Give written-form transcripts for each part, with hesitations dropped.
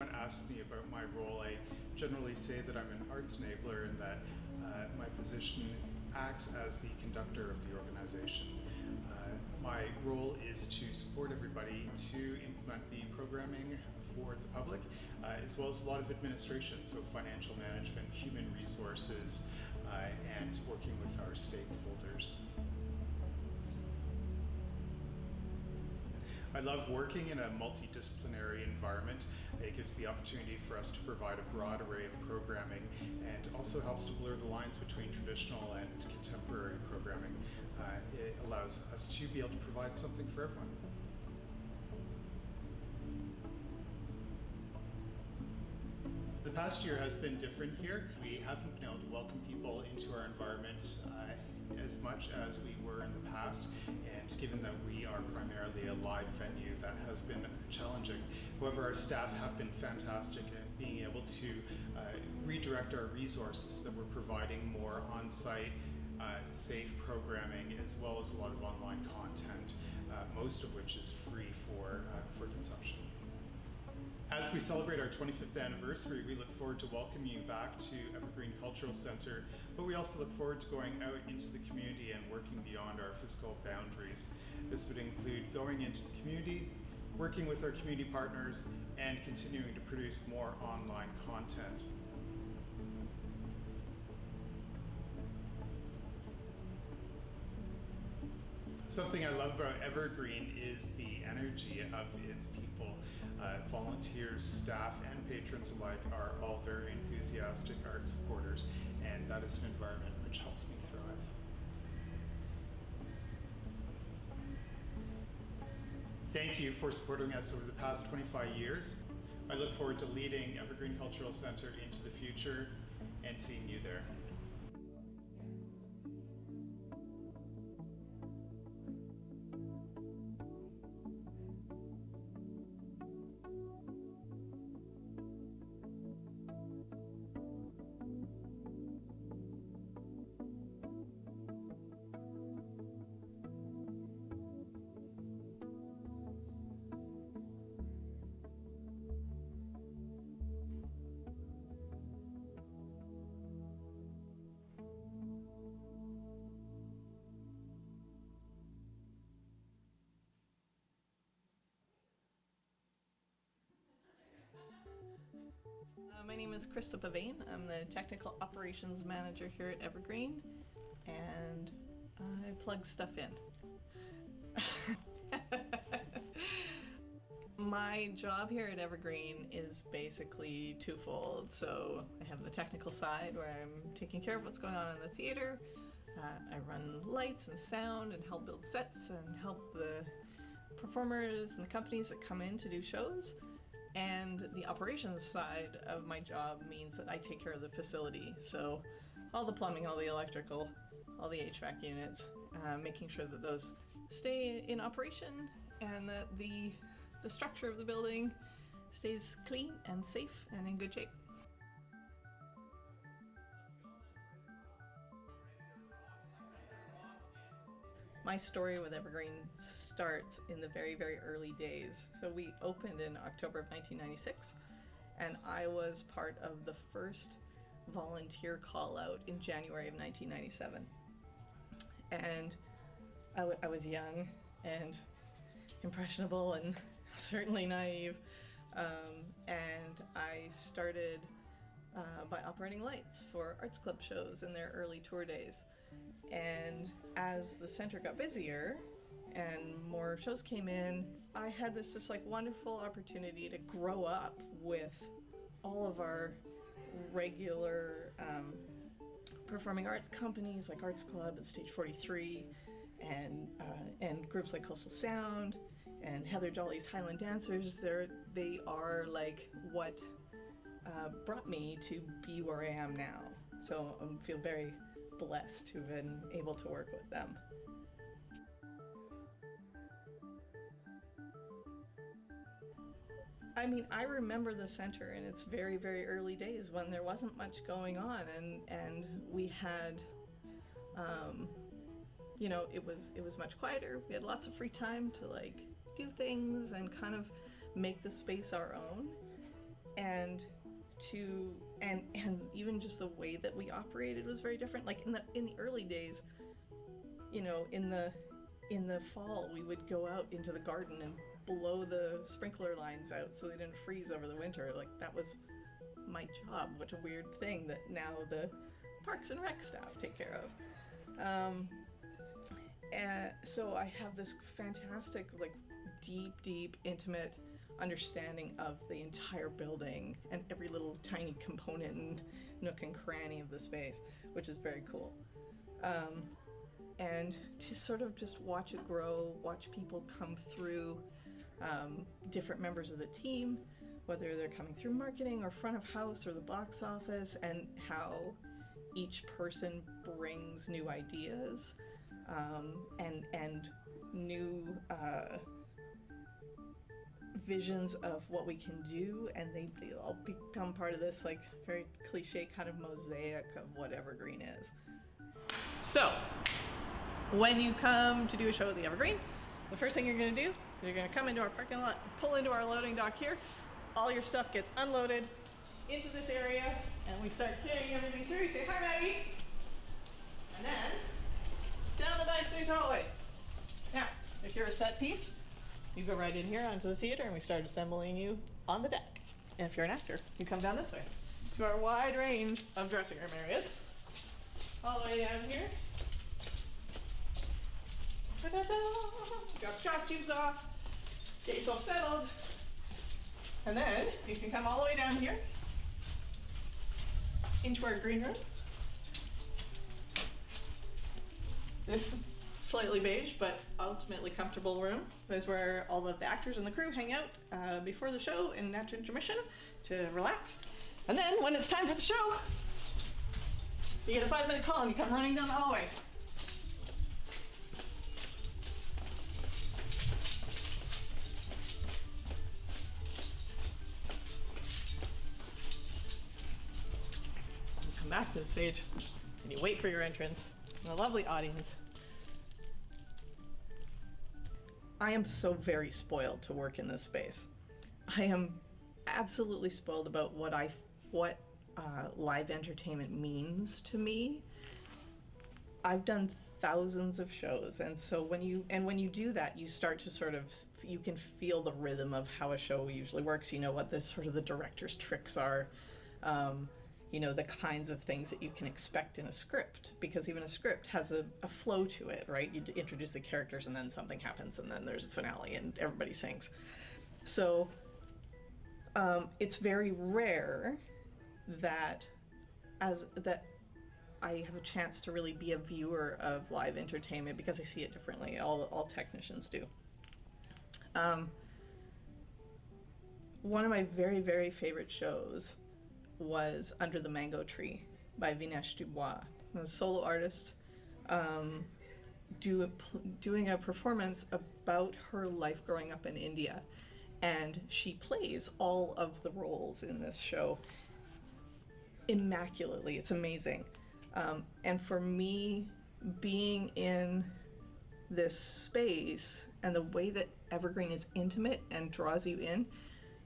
When asked me about my role, I generally say that I'm an arts enabler and that my position acts as the conductor of the organization. My role is to support everybody to implement the programming for the public, as well as a lot of administration, so financial management, human resources, and working with our stakeholders. I love working in a multidisciplinary environment. It gives the opportunity for us to provide a broad array of programming and also helps to blur the lines between traditional and contemporary programming. It allows us to be able to provide something for everyone. The past year has been different here. We haven't been able to welcome people into our environment as much as we were in the past, and given that we are primarily a live venue, that has been challenging. However, our staff have been fantastic at being able to redirect our resources so that we're providing more on-site safe programming, as well as a lot of online content, most of which is free for consumption. As we celebrate our 25th anniversary, we look forward to welcoming you back to Evergreen Cultural Centre, but we also look forward to going out into the community and working beyond our physical boundaries. This would include going into the community, working with our community partners, and continuing to produce more online content. Something I love about Evergreen is the energy of its people. Volunteers, staff, and patrons alike are all very enthusiastic art supporters, and that is an environment which helps me thrive. Thank you for supporting us over the past 25 years. I look forward to leading Evergreen Cultural Centre into the future and seeing you there. My name is Krista Pavane. I'm the Technical Operations Manager here at Evergreen, and I plug stuff in. My job here at Evergreen is basically twofold. So I have the technical side where I'm taking care of what's going on in the theater. I run lights and sound and help build sets and help the performers and the companies that come in to do shows. And the operations side of my job means that I take care of the facility. So all the plumbing, all the electrical, all the HVAC units, making sure that those stay in operation and that the structure of the building stays clean and safe and in good shape. My story with Evergreen starts in the very, very early days. So we opened in October of 1996, and I was part of the first volunteer call out in January of 1997. And I was young and impressionable and certainly naive, and I started by operating lights for arts club shows in their early tour days. And as the center got busier and more shows came in, I had this just like wonderful opportunity to grow up with all of our regular performing arts companies like Arts Club and Stage 43 and groups like Coastal Sound and Heather Jolly's Highland Dancers. They are like what brought me to be where I am now. So I feel very blessed to have been able to work with them. I mean, I remember the center in its very, very early days when there wasn't much going on, and we had, you know, it was much quieter. We had lots of free time to like do things and kind of make the space our own. to and even just the way that we operated was very different. Like in the early days, you know, in the fall we would go out into the garden and blow the sprinkler lines out so they didn't freeze over the winter. Like, that was my job. What a weird thing that now the Parks and Rec staff take care of. And so I have this fantastic, like, deep, intimate understanding of the entire building and every little tiny component and nook and cranny of the space, which is very cool. And to sort of just watch it grow, watch people come through, different members of the team, whether they're coming through marketing or front of house or the box office, and how each person brings new ideas, and new visions of what we can do, and they all become part of this, like, very cliche kind of mosaic of what Evergreen is. So, when you come to do a show at the Evergreen, the first thing you're going to do is you're going to come into our parking lot, pull into our loading dock here, all your stuff gets unloaded into this area, and we start carrying everything through. Say hi, Maggie! And then, down the backstage hallway. Now, if you're a set piece, you go right in here onto the theater and we start assembling you on the deck. And if you're an actor, you come down this way to our wide range of dressing room areas. All the way down here. Ta-da-da! Drop the costumes off, get yourself settled, and then you can come all the way down here into our green room. This slightly beige but ultimately comfortable room is where all of the actors and the crew hang out before the show and after intermission to relax. And then when it's time for the show, you get a 5-minute call and you come running down the hallway. You come back to the stage and you wait for your entrance and a lovely audience. I am so very spoiled to work in this space. I am absolutely spoiled about what live entertainment means to me. I've done thousands of shows, and so when you do that, you start to sort of, you can feel the rhythm of how a show usually works. You know what the sort of the director's tricks are. You know, the kinds of things that you can expect in a script, because even a script has a flow to it, right? You introduce the characters and then something happens and then there's a finale and everybody sings. So it's very rare that I have a chance to really be a viewer of live entertainment, because I see it differently. All technicians do. One of my very, very favorite shows was Under the Mango Tree by Vinesh Dubois, a solo artist, doing a performance about her life growing up in India. And she plays all of the roles in this show immaculately. It's amazing. And for me, being in this space and the way that Evergreen is intimate and draws you in,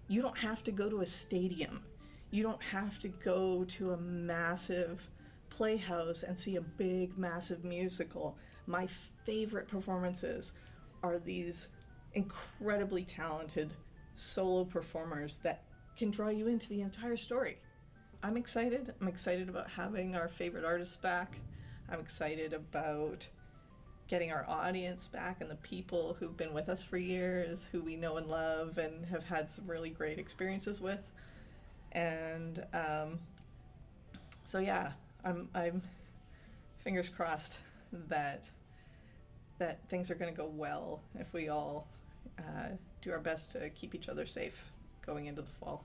you don't have to go to a stadium. You don't have to go to a massive playhouse and see a big, massive musical. My favorite performances are these incredibly talented solo performers that can draw you into the entire story. I'm excited. I'm excited about having our favorite artists back. I'm excited about getting our audience back and the people who've been with us for years, who we know and love and have had some really great experiences with. And so yeah, I'm fingers crossed that things are going to go well if we all do our best to keep each other safe going into the fall.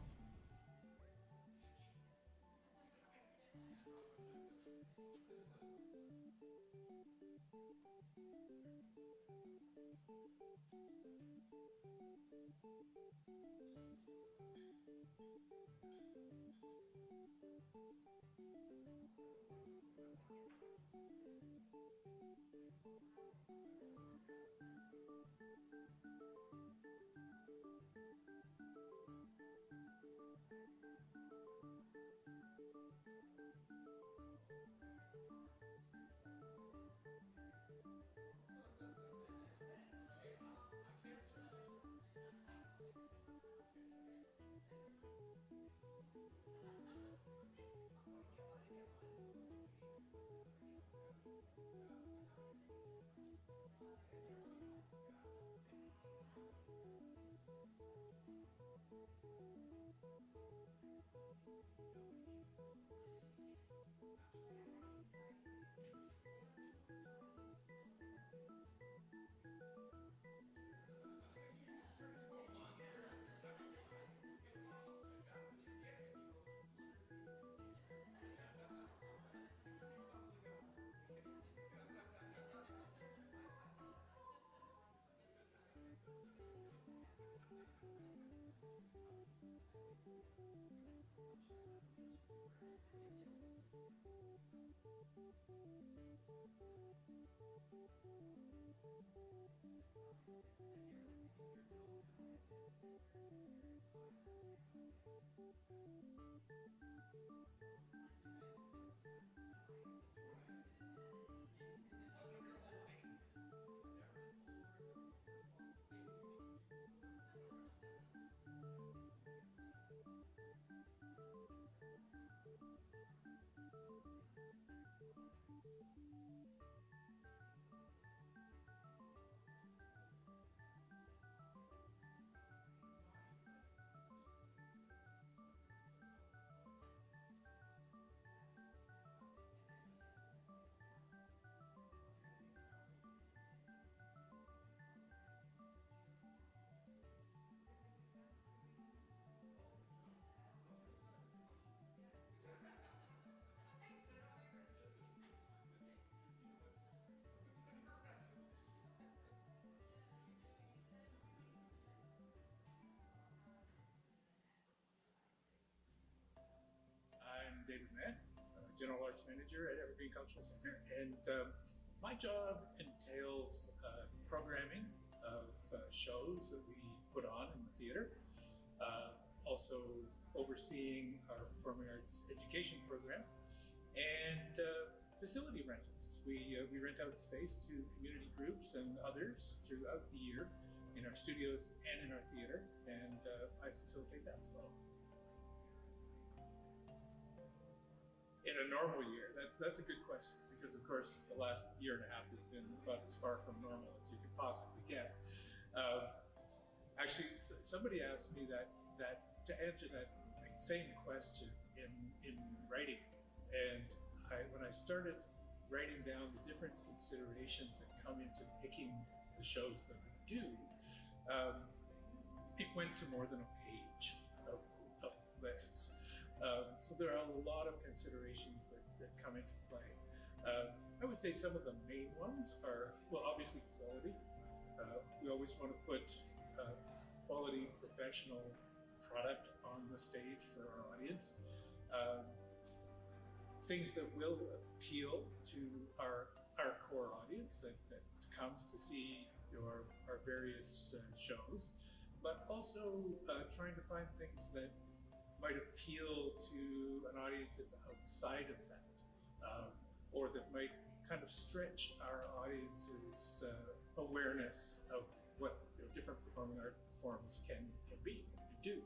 I'm David Mann, General Arts Manager at Evergreen Cultural Center, and my job entails programming of shows that we put on in the theater, also overseeing our performing arts education program, and facility rentals. We rent out space to community groups and others throughout the year in our studios and in our theater, and I facilitate that as well. In a normal year, that's a good question, because of course the last year and a half has been about as far from normal as you could possibly get. Actually, somebody asked me that to answer that same question in writing, and when I started writing down the different considerations that come into picking the shows that we do, it went to more than a page of lists. So there are a lot of considerations that come into play. I would say some of the main ones are, well, obviously quality. We always want to put quality professional product on the stage for our audience. Things that will appeal to our core audience that comes to see our various shows, but also trying to find things that might appeal to an audience that's outside of that, or that might kind of stretch our audience's awareness of what different performing art forms can be and do.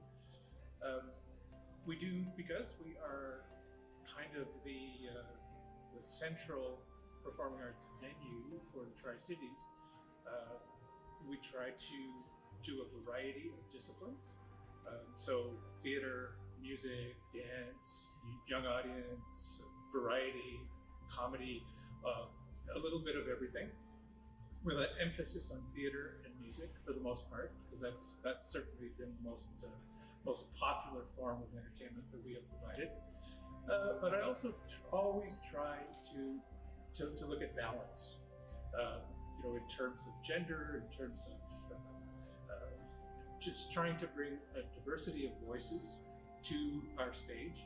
We do, because we are kind of the central performing arts venue for the Tri-Cities, we try to do a variety of disciplines. So theater, music, dance, young audience, variety, comedy, a little bit of everything, with an emphasis on theater and music for the most part, because that's certainly been the most popular form of entertainment that we have provided. But I also always try to look at balance, in terms of gender, in terms of just trying to bring a diversity of voices to our stage,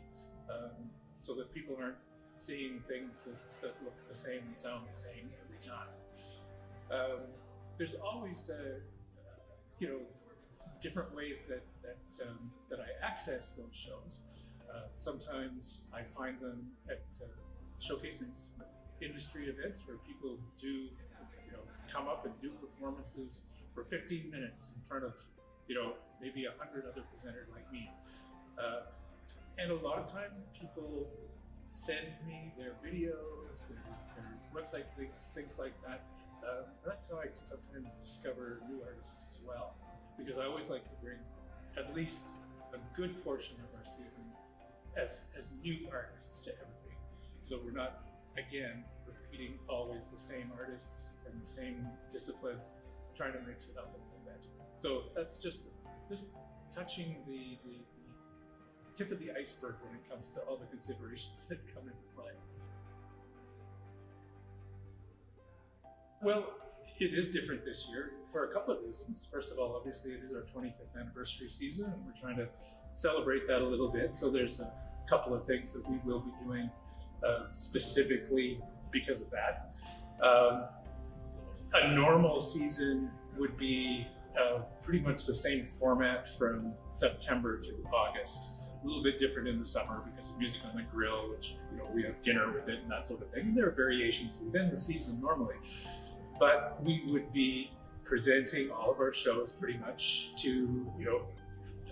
so that people aren't seeing things that look the same and sound the same every time. There's always, different ways that I access those shows. Sometimes I find them at showcases, industry events where people do, come up and do performances for 15 minutes in front of, maybe 100 other presenters like me. And a lot of time people send me their videos, their website links, things like that. That's how I can sometimes discover new artists as well, because I always like to bring at least a good portion of our season as new artists to Evergreen. So we're not, again, repeating always the same artists and the same disciplines, trying to mix it up a little bit. So that's just touching the tip of the iceberg when it comes to all the considerations that come into play. Well, it is different this year for a couple of reasons. First of all, obviously it is our 25th anniversary season and we're trying to celebrate that a little bit. So there's a couple of things that we will be doing specifically because of that. A normal season would be pretty much the same format from September through August. A little bit different in the summer because of Music on the Grill, which we have dinner with it and that sort of thing. And there are variations within the season normally, but we would be presenting all of our shows pretty much to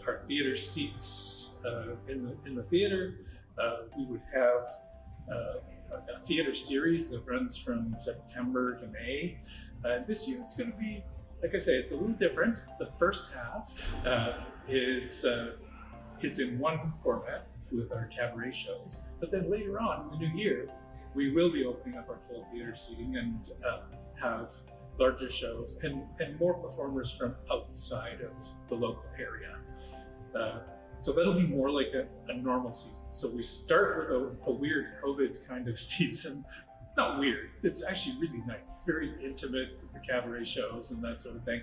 our theater seats in the theater. We would have a theater series that runs from September to May. This year it's going to be, like I say, it's a little different. The first half is in one format with our cabaret shows, but then later on in the new year, we will be opening up our full theater seating and have larger shows and more performers from outside of the local area. So that'll be more like a normal season. So we start with a weird COVID kind of season. Not weird, it's actually really nice. It's very intimate with the cabaret shows and that sort of thing.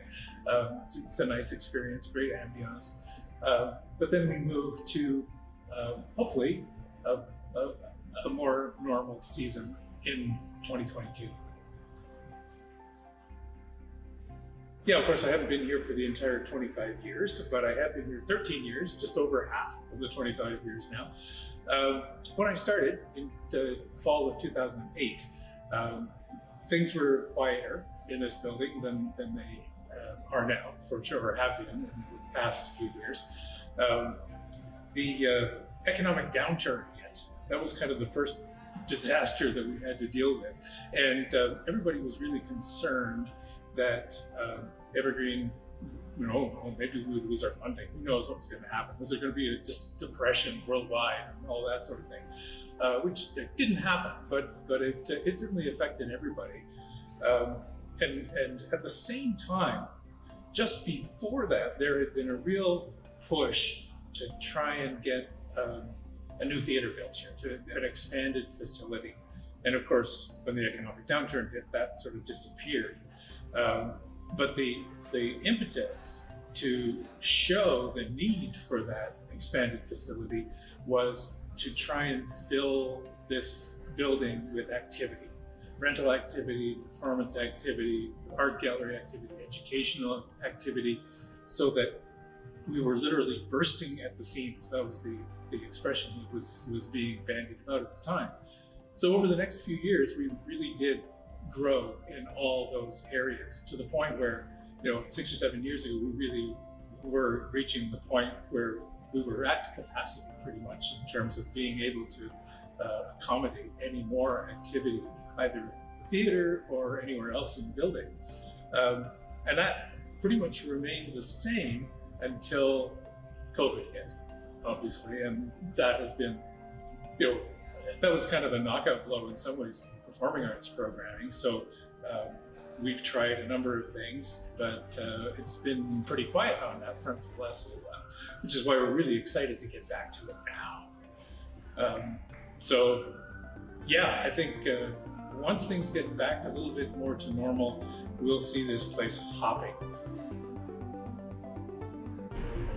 It's a nice experience, great ambiance. But then we move to hopefully a more normal season in 2022. Yeah, of course, I haven't been here for the entire 25 years, but I have been here 13 years, just over half of the 25 years now. When I started in the fall of 2008, things were quieter in this building than they are now, for sure, or have been in the past few years. The economic downturn hit. That was kind of the first disaster that we had to deal with. And everybody was really concerned that Evergreen, maybe we would lose our funding. Who knows what was going to happen? Was there going to be a depression worldwide and all that sort of thing? Which it didn't happen, but it certainly affected everybody. And at the same time, just before that, there had been a real push to try and get a new theater built here, to an expanded facility. And of course, when the economic downturn hit, that sort of disappeared. But the impetus to show the need for that expanded facility was to try and fill this building with activity. Rental activity, performance activity, art gallery activity, educational activity, so that we were literally bursting at the seams. That was the expression that was being bandied about at the time. So over the next few years, we really did grow in all those areas, to the point where, 6 or 7 years ago, we really were reaching the point where we were at capacity pretty much in terms of being able to accommodate any more activity, either theater or anywhere else in the building. And that pretty much remained the same until COVID hit, obviously, and that has been, that was kind of a knockout blow in some ways to the performing arts programming. So we've tried a number of things, but it's been pretty quiet on that front for the last little while, which is why we're really excited to get back to it now. So yeah, I think once things get back a little bit more to normal, we'll see this place hopping.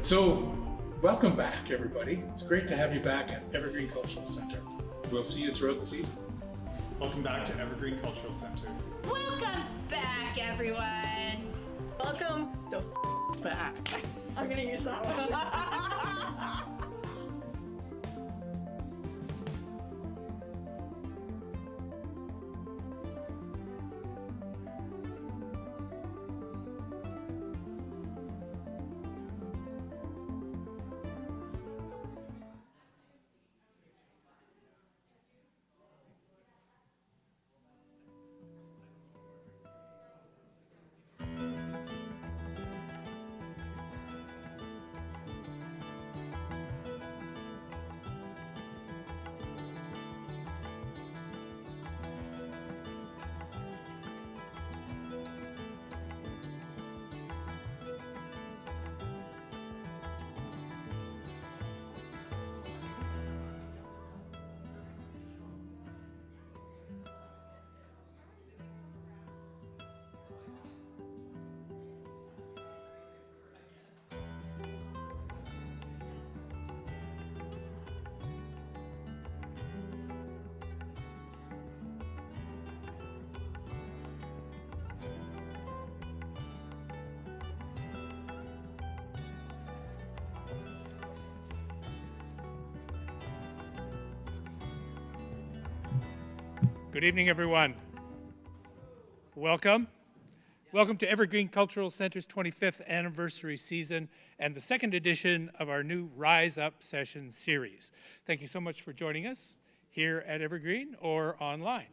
So welcome back, everybody. It's great to have you back at Evergreen Cultural Center. We'll see you throughout the season. Welcome back to Evergreen Cultural Center. Welcome back, everyone. Welcome the back. I'm gonna use that one. Good evening, everyone. Welcome. Welcome to Evergreen Cultural Center's 25th anniversary season and the second edition of our new Rise Up Session series. Thank you so much for joining us here at Evergreen or online.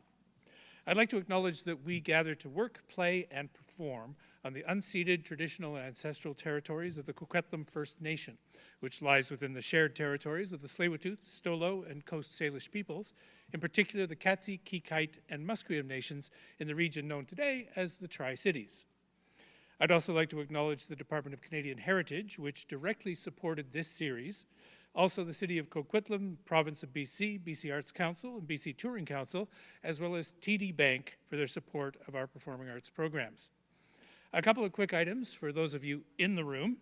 I'd like to acknowledge that we gather to work, play, and perform on the unceded traditional and ancestral territories of the Coquitlam First Nation, which lies within the shared territories of the Tsleil-Waututh, Stolo, and Coast Salish peoples, in particular the Katzie, Kikite, and Musqueam nations in the region known today as the Tri-Cities. I'd also like to acknowledge the Department of Canadian Heritage, which directly supported this series, also the City of Coquitlam, Province of BC, BC Arts Council, and BC Touring Council, as well as TD Bank for their support of our performing arts programs. A couple of quick items for those of you in the room.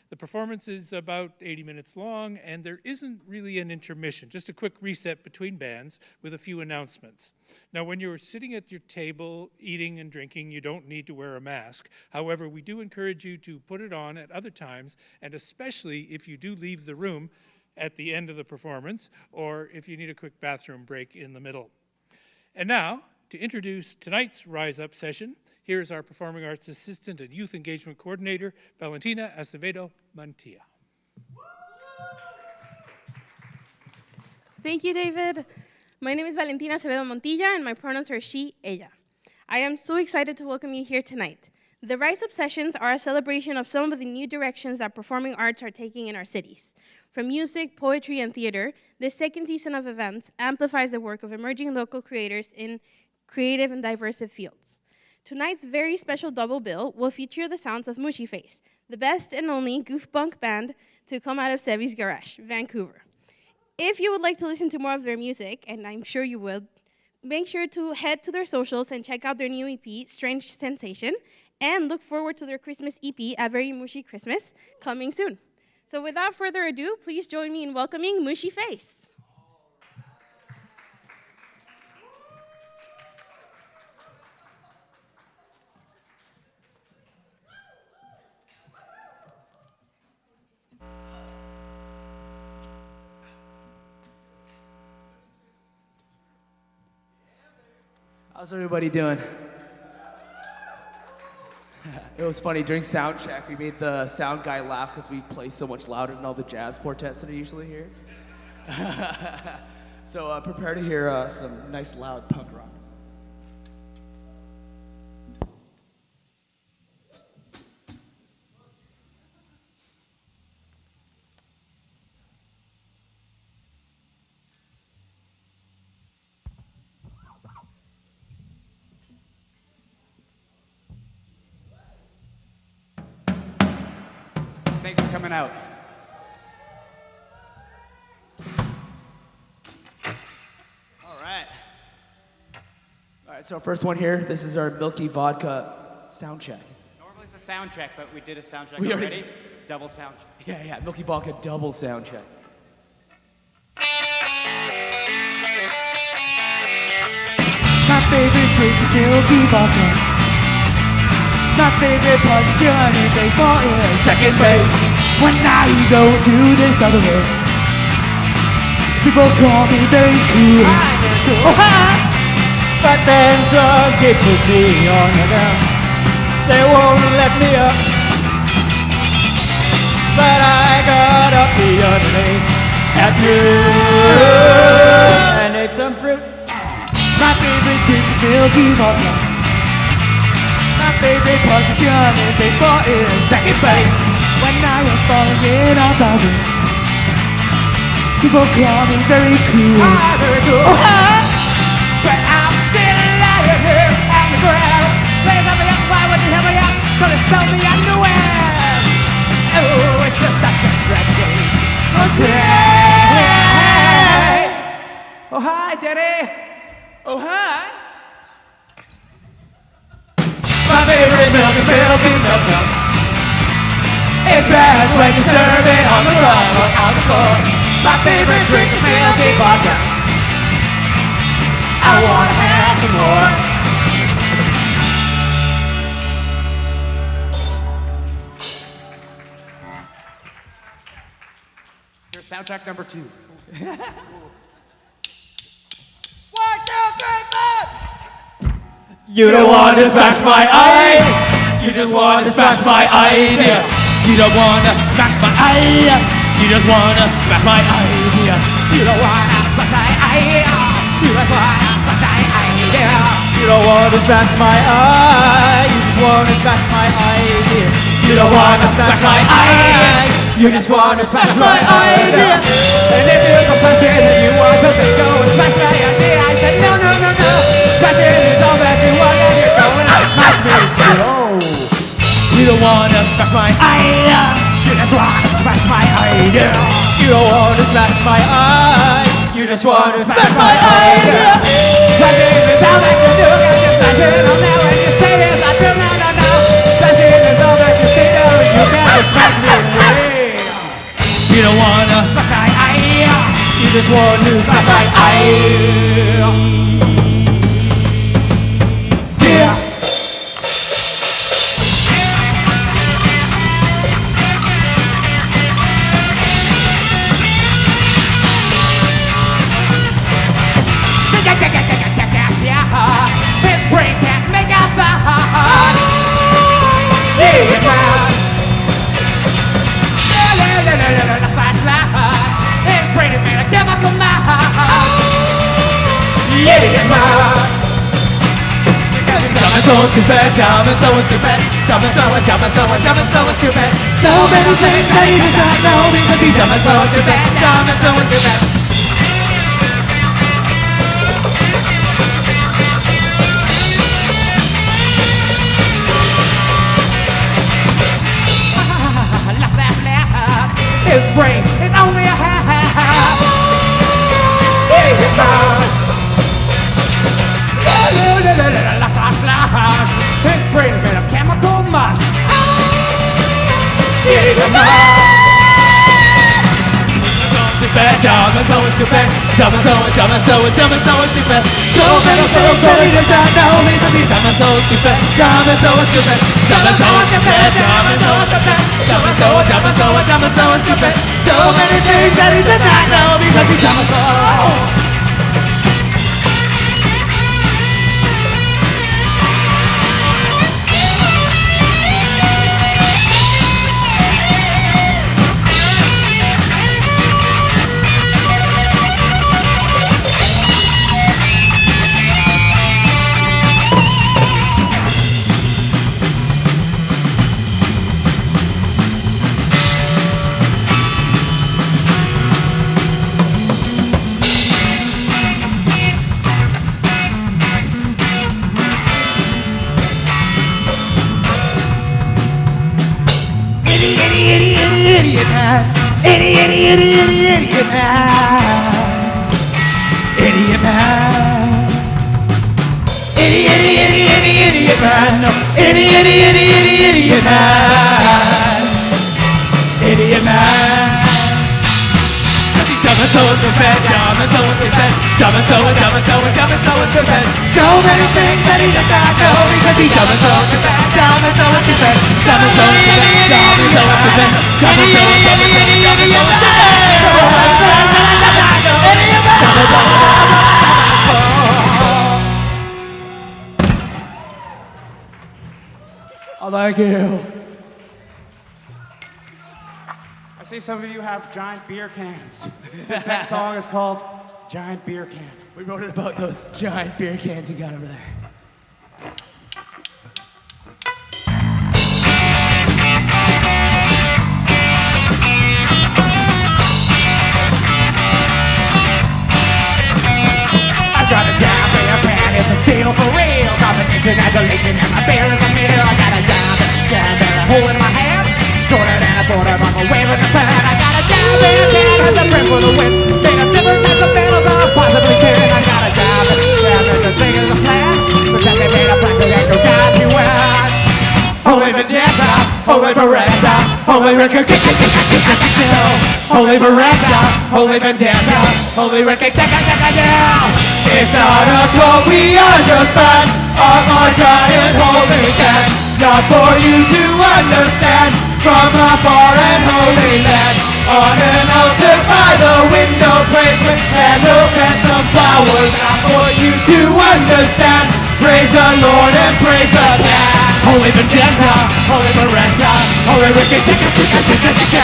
The performance is about 80 minutes long, and there isn't really an intermission, just a quick reset between bands with a few announcements. Now, when you're sitting at your table, eating and drinking, you don't need to wear a mask. However, we do encourage you to put it on at other times, and especially if you do leave the room at the end of the performance, or if you need a quick bathroom break in the middle. And now, to introduce tonight's Rise Up session, here's our Performing Arts Assistant and Youth Engagement Coordinator, Valentina Acevedo Mantilla. Thank you, David. My name is Valentina Acevedo Montilla, and my pronouns are she, ella. I am so excited to welcome you here tonight. The Rise Up Sessions are a celebration of some of the new directions that performing arts are taking in our cities. From music, poetry, and theater, this second season of events amplifies the work of emerging local creators in creative and diverse fields. Tonight's very special double bill will feature the sounds of Mooshy Face, the best and only goof-punk band to come out of Sevy's garage, Vancouver. If you would like to listen to more of their music, and I'm sure you will, make sure to head to their socials and check out their new EP, Strange Sensation, and look forward to their Christmas EP, A Very Mooshy Christmas, coming soon. So without further ado, please join me in welcoming Mooshy Face. How's everybody doing? It was funny, during sound check, we made the sound guy laugh because we play so much louder than all the jazz quartets that are usually here. So prepare to hear some nice loud punk rock. Thanks for coming out. All right, so first one here, this is our Milky Vodka sound check. Normally it's a sound check, but we did a sound check We already. already- Double sound check. Yeah, Milky Vodka double sound check. My favorite drink is Milky Vodka. My favorite position in baseball is second base. When I go to this other way, people call me very cool. But then some kids push me on the ground. They won't let me up. But I got up the other day at noon and ate some fruit. My favorite drink is Milky Vodka. My favorite position in baseball is second base. When I am falling in on bowling, people call me very cool. Very cool. But I'm still lying here on the ground. Please help me up, why would you help me up? So they sell me underwear. Oh, it's just such a tragedy. Okay. Oh, hi, Daddy. Oh, hi. My favorite milk is Milky Milk. It's best when you serve it on the run or on the floor. My favorite drink is Milky Vodka. I wanna have some more. Here's sound check number 2. 1, You don't want to smash my eye. You just want to smash my idea. You don't want to smash my eye. You just want to smash my idea. You don't want to smash my idea. You just want to smash my idea. You don't want to smash my eye. You just want to smash my idea. You don't want to smash my eye. You just want to smash my idea. And if you're complaining that you want to go and smash my idea, I said no, no, no, no. Smashing is all that you want, and you're going to smash me. Oh, you don't want to smash my idea. You just want to smash my idea. You don't want to smash my eye. You just want to smash my idea. Smashing is all that you do, and you're smashing on now, and you say yes, I do, no, no, no. Smashing is all that you say, no, you can't smash me away. You don't want to smash my idea. You just want to smash my idea. Yeah. His brain can't make out the heart. Yeah, the flashlight. His brain is made of chemical mouth. Yeah, dumb and so stupid, dumb and so stupid, dumb and so stupid. So many things that he does not know because he's dumb and so stupid, dumb and so stupid. His brain is only a half. His brain is made of chemical mush. Dumb and so stupid, dumb and so stupid. So many things that he does not know because he's dumb and so stupid, dumb and so stupid, dumb and so stupid, dumb and so stupid, dumb and so stupid. So many things that he does not know because he's dumb and so. Idiot man, idiot man, idiot man, idiot man, idiot man, idiot man. Dumb and so stupid, dumb and so stupid, dumb and so stupid. So many things that he does not know because he's dumb and so stupid, dumb and so stupid, dumb and so stupid, dumb and so stupid, dumb and so stupid. Thank you. I see some of you have giant beer cans. This next song is called Giant Beer Can. We wrote it about those giant beer cans you got over there. I've got a giant beer can, it's a steal for real. Competition, adulation, and my beer is a meal. I got a giant beer hole in my hand. Sorted and I thought I'm waving the fan. I got a giant beer can, has a brim for the wind. Made of different types of panels I possibly can. I got a giant beer, as big as a plan. Pretend they made a plan to get your God you win. Holy Vendetta, Holy Beretta, Holy Ricker, Holy Beretta, Holy Vendetta, Holy Ricker, it's not a cult, we are just fans of our giant holy can. Not for you to understand from a foreign holy land. On an altar by the window, praise with candles and some flowers. Not for you holy vendetta, holy Beretta, holy Ricky Chicka Chicka Chicka Chicka,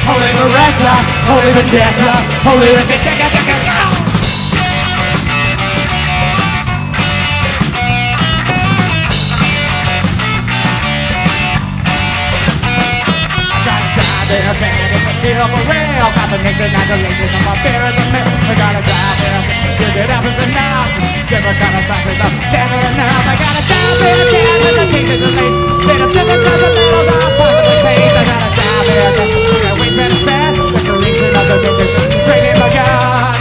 holy Beretta, holy vendetta, holy Ricky Chicka Chicka Chicka. There can it's a feel for real. Combination and the latest of my fear in the middle. I gotta drive there, give it up is enough. Give a kind of back is up, never enough. I gotta drive there again with the taste of the lace. Bit of different cause the battles are possible taste. I gotta drive there again, can't wait for the bed. Decoration of the bitches, drinking my gun.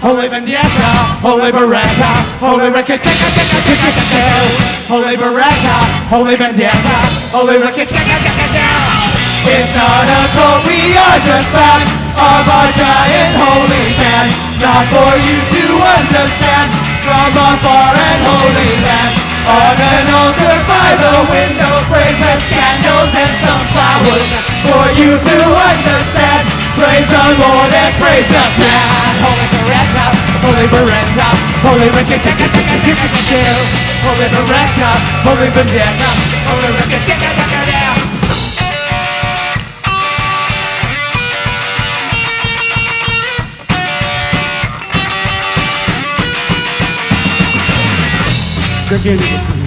Holy vendetta, holy Beretta, holy Ricky Chicka Chicka Chicka Chicka. Holy Beretta, holy vendetta, holy Ricky Chicka Chicka Chicka. It's not a cult, we are just fans of our giant holy man. Not for you to understand from a far and holy land. On an altar by the window, praise with candles and some flowers. For you to understand, praise the Lord and praise the man. Holy Beretta, holy Beretta, holy Ricky Chicka Chicka Chicka Chicka. Holy Beretta, holy vendetta, holy Ricky Chicka Chicka Chicka. Drinking in the street,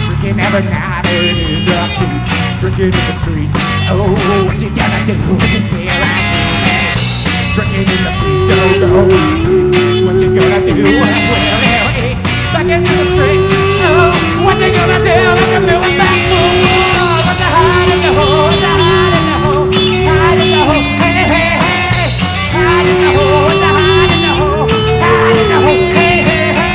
drinking every night in the street, drinking in the street. Oh, what you gonna do when you see around me? Drinking in the street, what you gonna do when we'll eat? Back into the street, oh, what you gonna do when you're moving back? Oh, what's the hide in the hole, what's the hide in the hole, hide in the hole, hey, hey, hey, hide in the hole, what's the hide in the hole, hide in the hole, hey, hey, hey.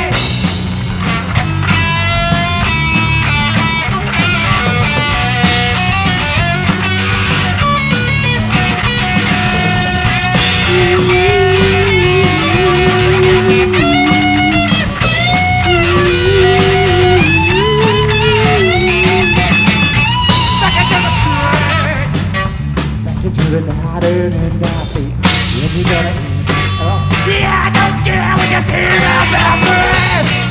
The night and I think when you gonna eat? Oh, yeah, I don't care what you hear about me.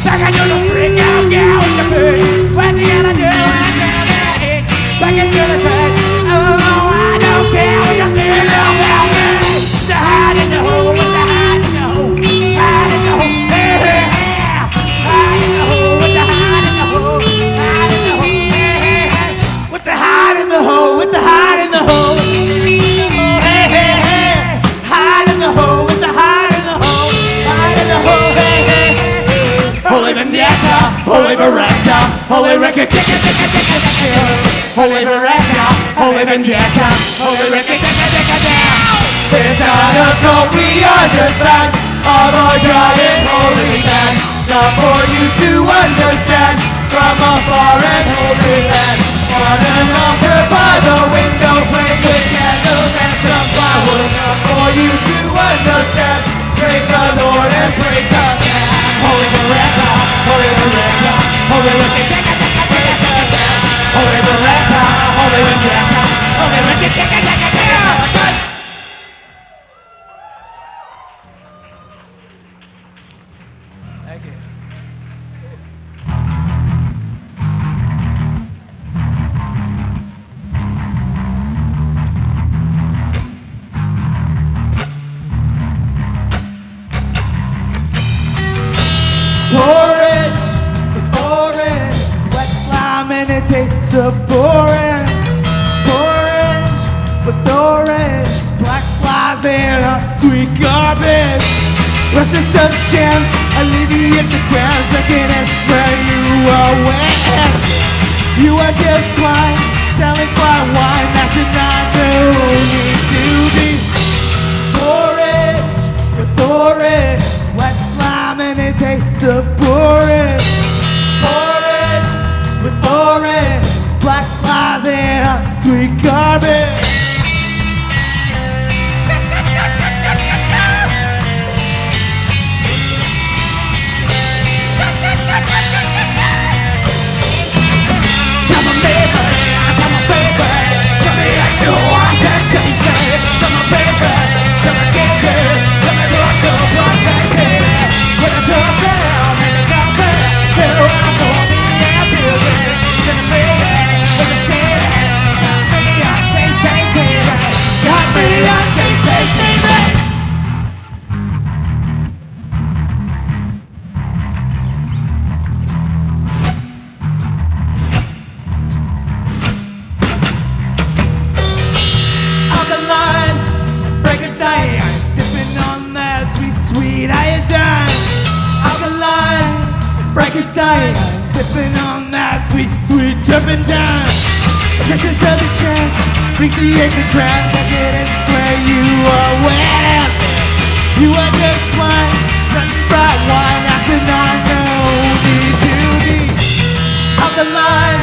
Back into the street, now get with the food. What you gonna do when you gonna eat? Back into the street. Oh, I don't care what you hear about me. The hide in the hole, with the hide in the hole, hide in the hole, hey, hey, hey. Hide in the hole, with the hide in the hole, hide in the hole, hey, hey, hey. With the hide in the hole, with the hide in the hole. Holy vendetta, holy Beretta, holy Ricky Chicka Chicka Chicka Chicka. Holy Beretta, holy vendetta, holy Ricky Chicka Chicka Chicka. It's not a cult, we are just fans of our giant holy man. Not for you to understand from a far and holy land. On an altar by the window, praise with candles and some flowers. Not for you to understand, praise the Lord and praise the man. Holy Beretta, holy Beretta, holy Ricky Chicka Chicka Chicka Chicka. Holy Beretta, holy Vendetta, holy Ricky Chicka Chicka Chicka. Thank you. Porridge, wet slime and it tastes of porridge with orange, black flies and a sweet garbage. What's the some chance? Alleviate the crowds that can spread you away. You are just swine, selling fine wine, that's not no need to be. Porridge with orange, wet slime and it tastes of porridge with orange, black flies and a sweet garbage. Come on, baby, let me act you want that crazy. Come on, baby, let me get good, let me rock the block that day. When I drop down and I got back. cyanide, sipping on that sweet, sweet turpentine. Just another chance, recreate the ground, I didn't swear you are wet. You are just wine, nothing but wine, after I know need to be alkaline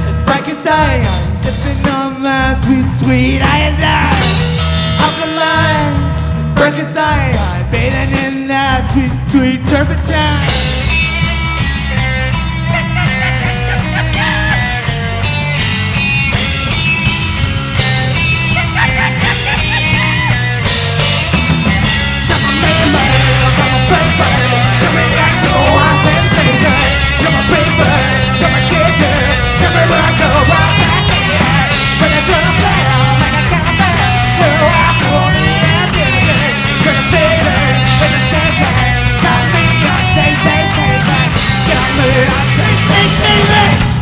and Frankenstein, sipping on that sweet, sweet iodine. Alkaline and Frankenstein, bathing in that sweet, sweet turpentine.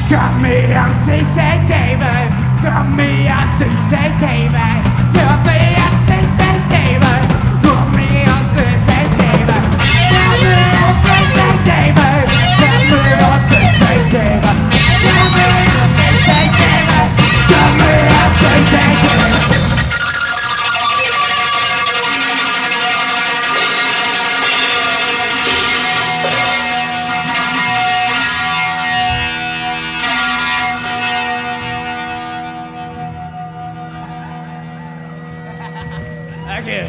Got me on CC David. Got me on CC David. Got me on CC David. Got me on CC David. Got me on CC David. Got me on CC David. Got me on CC David. Got me on CC David. Thank you.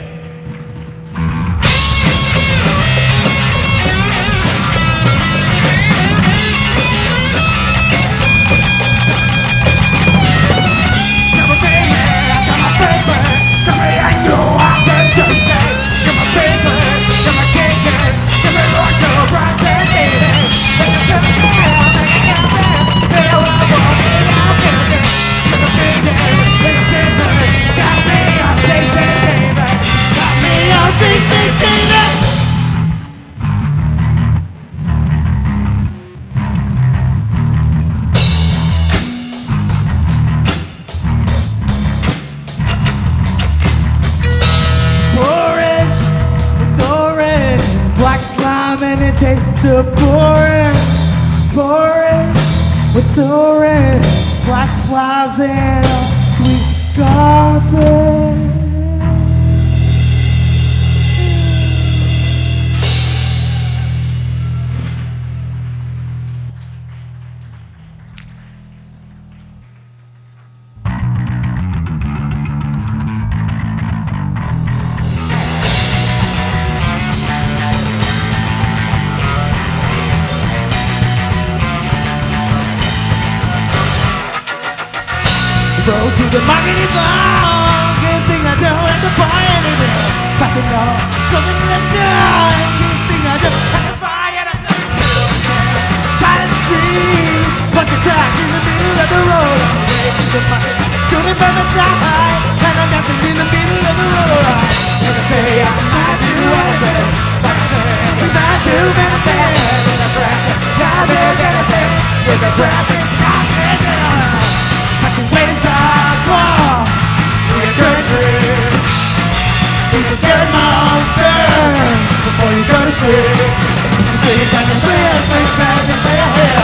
The boring, with orange, black flies and a sweet garbage. Go to the market is long. Good thing I don't have to buy anything. Passing on, something that's done. Good thing I don't have to buy anything. Side of the street, bunch of trash in the middle of the road. On the way to the market, shooting by my side, and I'm dancing in the middle of the road. And I say I might do anything, but I say we might do anything. With a traffic, now there's anything. With a traffic, I'm in. I can wait inside wall. We're good dream. Be the scared monster before you go to sleep. You see you find the real things that you say here.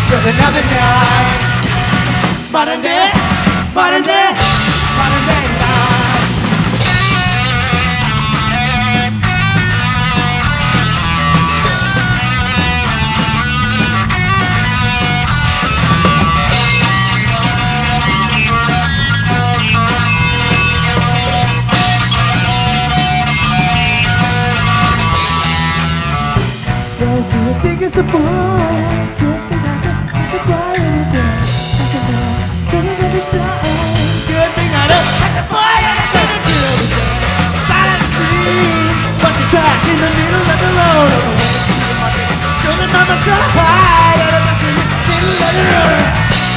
With another night. Modern day, modern day, modern day life. Don't you think it's a ball? Good thing I can buy anything. I said no, don't let me stop. Good thing I don't have to buy anything to do with it. Side of the street, bunch of trash in the middle of the road. On the way to the market, showing on my side, out of the middle of the road.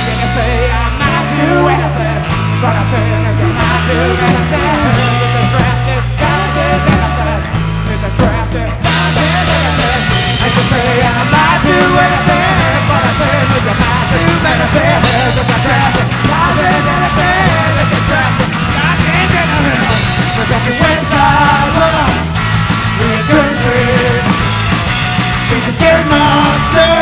Then I say I might do anything, but I think I might do anything. It's a trap that disguises anything. It's a trap that disguises anything. I can say I might do anything, but I think that you might do anything. It's a trap that disguises anything. It's a trap that disguises anything. So don't you waste our love. We're good dreams. Be the scary monster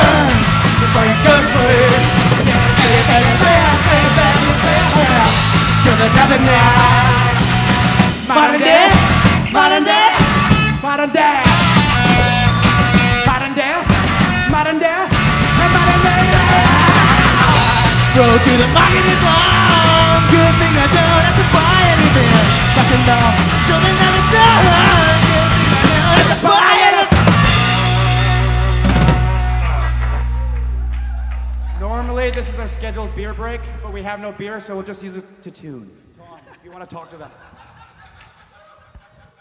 night. Modern day, modern day, modern day. Modern day, modern day, modern day. Road to the market is long. Good thing I don't have to buy anything. Fucking no, children never saw. Good thing I don't have to buy anything. Normally, this is our scheduled beer break, but we have no beer, so we'll just use it to tune. Tom, if you want to talk to them.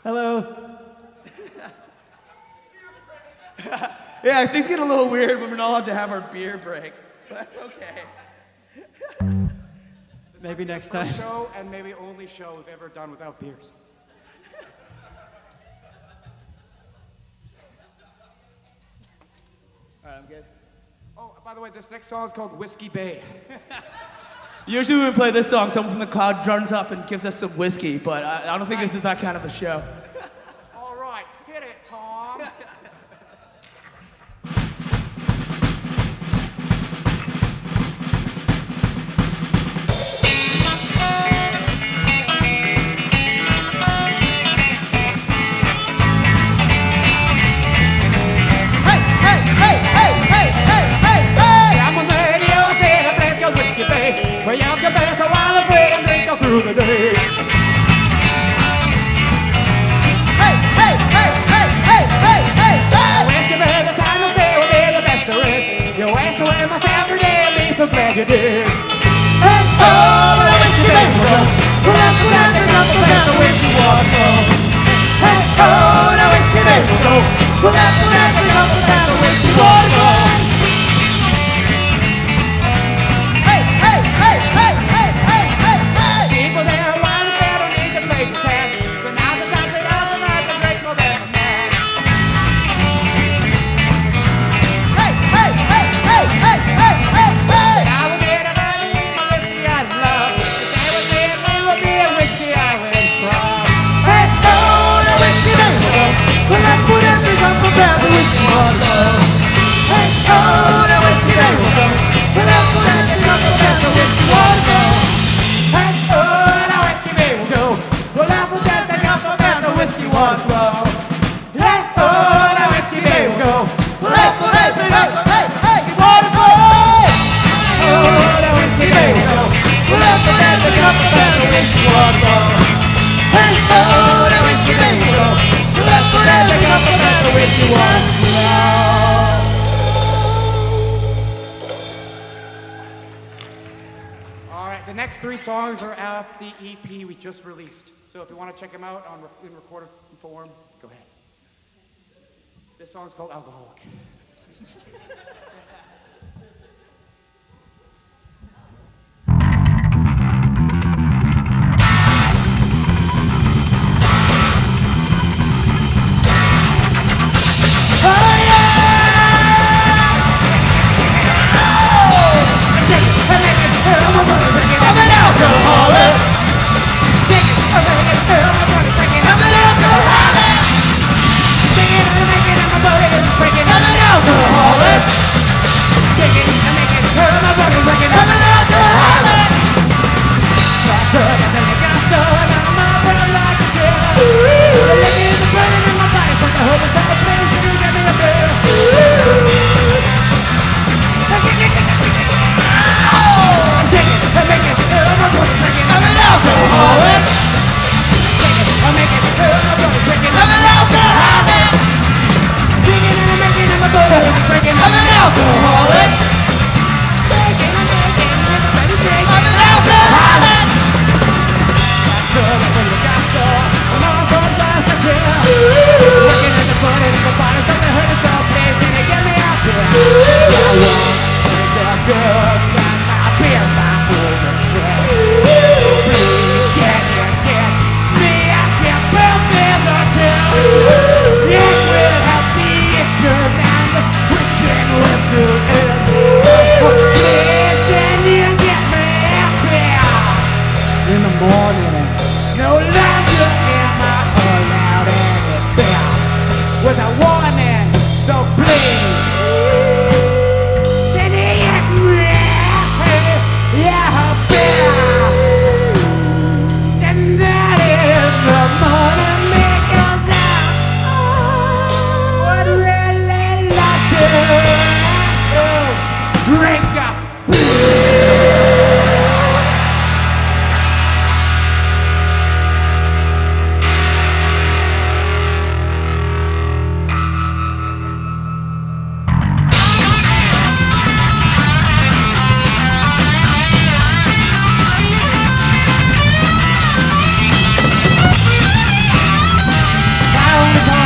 Hello. Yeah, things get a little weird when we're not allowed to have our beer break. But that's okay. Maybe next time. Show and maybe only show we've ever done without beers. All right, I'm good. Oh, by the way, this next song is called Whiskey Bay. Usually when we play this song, someone from the crowd runs up and gives us some whiskey, but I don't think this is that kind of a show. All right, hit it, Tom. Well, you have to pass a while of break and drink all through the day. Hey, hey, hey, hey, hey, hey, hey, hey! Whiskey Bay, the time to stay will be the best there is. You waste away my Saturday and be so glad you did. Hey, oh, the Whiskey Bay will go. Well, that's the landing of the best the whiskey was from. Hey, oh, the Whiskey Bay will go. Well, that's the landing of the best the whiskey was from. People there while the better need to play pretend. But now the time they all tonight to drink more than a man. Hey, hey, hey, hey, hey, hey, hey, hey! Now we'll get a man in my whiskey I love. If they would be me, would be a whiskey I went from. Hey, oh, the whiskey they will go. Well, that's what everything up about the whiskey was love. Hey, oh, the whiskey they will go. Well, that's what everything up about the whiskey was love. Hey, oh, the whiskey they will go. Well, that's what everything up about the whiskey was love. Hey, oh, the whiskey they will go. Well, that's what everything up about the whiskey was love. Oh, the whiskey they will go. Well, that's what everything up about the whiskey was love. Hey, oh, the whiskey they will go. Well, that's what everything up about the whiskey was love. All right, the next three songs are off the EP we just released. So if you want to check them out in recorded form, go ahead. This song's called Alcoholic. I'm an alcoholic. I'm an alcoholic. I'm an alcoholic. I'm an alcoholic.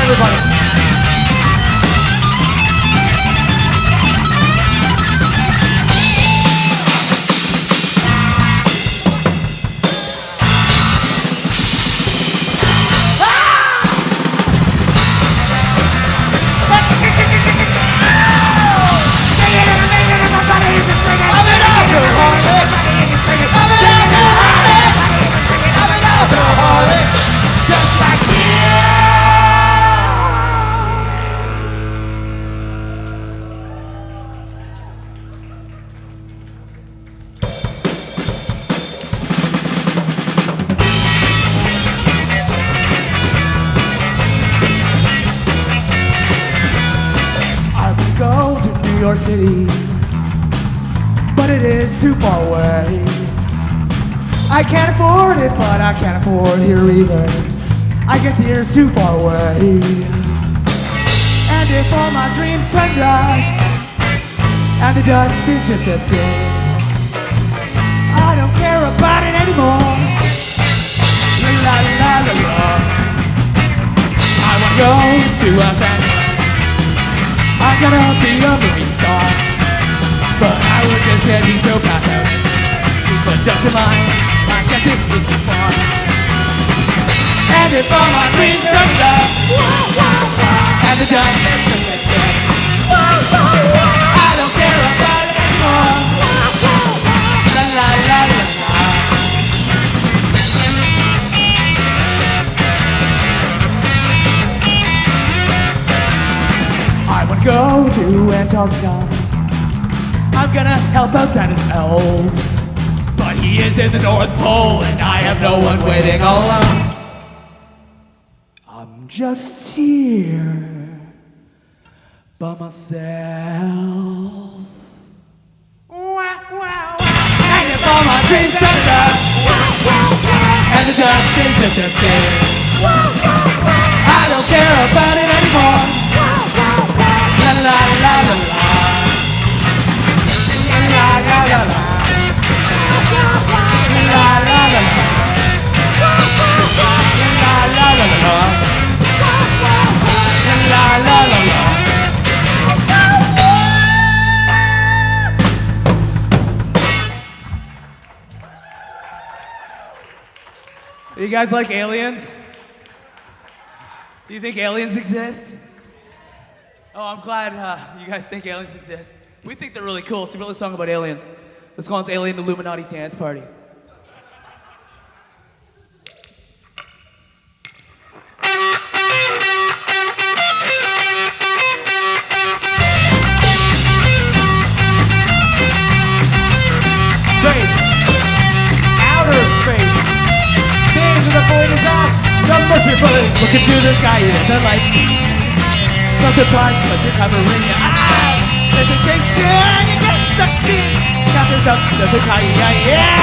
everybody. York City, but it is too far away. I can't afford it, but I can't afford here either. I guess here's too far away. And if all my dreams turn dust, and the dust is just as good, I don't care about it anymore. La la la la la. I wanna go to Los Angeles. I'm gonna be a movie star, but I would just get me so past out. But don't you mind, I guess it was too far. And if all my dreams turn up, and the dust is just as good, I don't care about it anymore. La la la la la. I would go to Antarctica. I'm gonna help out Santa's elves, but he is in the North Pole and I have no one waiting alone. I'm just here by myself. And if all my dreams turn up, and the dust is just as good, I don't care about it anymore. La la la la la. La la la la. La la la la. La la la la. La la la la. Do you guys like aliens? Do you think aliens exist? Oh, I'm glad you guys think aliens exist. We think they're really cool, so we wrote a song about aliens. This one's Alien Illuminati Dance Party. Space. Outer space. Things are the void is out. The Mooshy Face. Look into the sky, it's a light. No surprise, but you're covering your eyes. Presentation, you get sucked in. Captures up, doesn't call you, yeah.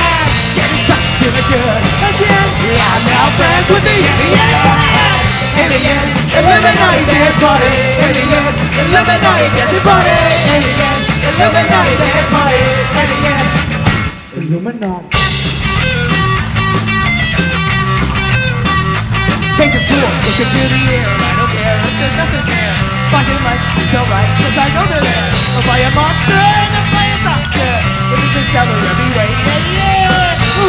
Getting sucked to the good. Again, I'm now friends with the aliens. Aliens, Illuminati dance party. Aliens, Illuminati dance party. Aliens, Illuminati dance party. Aliens, Illuminati. Space is cool, look into the air. I don't care if there's nothing there. Flashing lights, it's alright, cause I know they're there. I'll buy a monster and a fire doctor. If it's discover every way, yeah.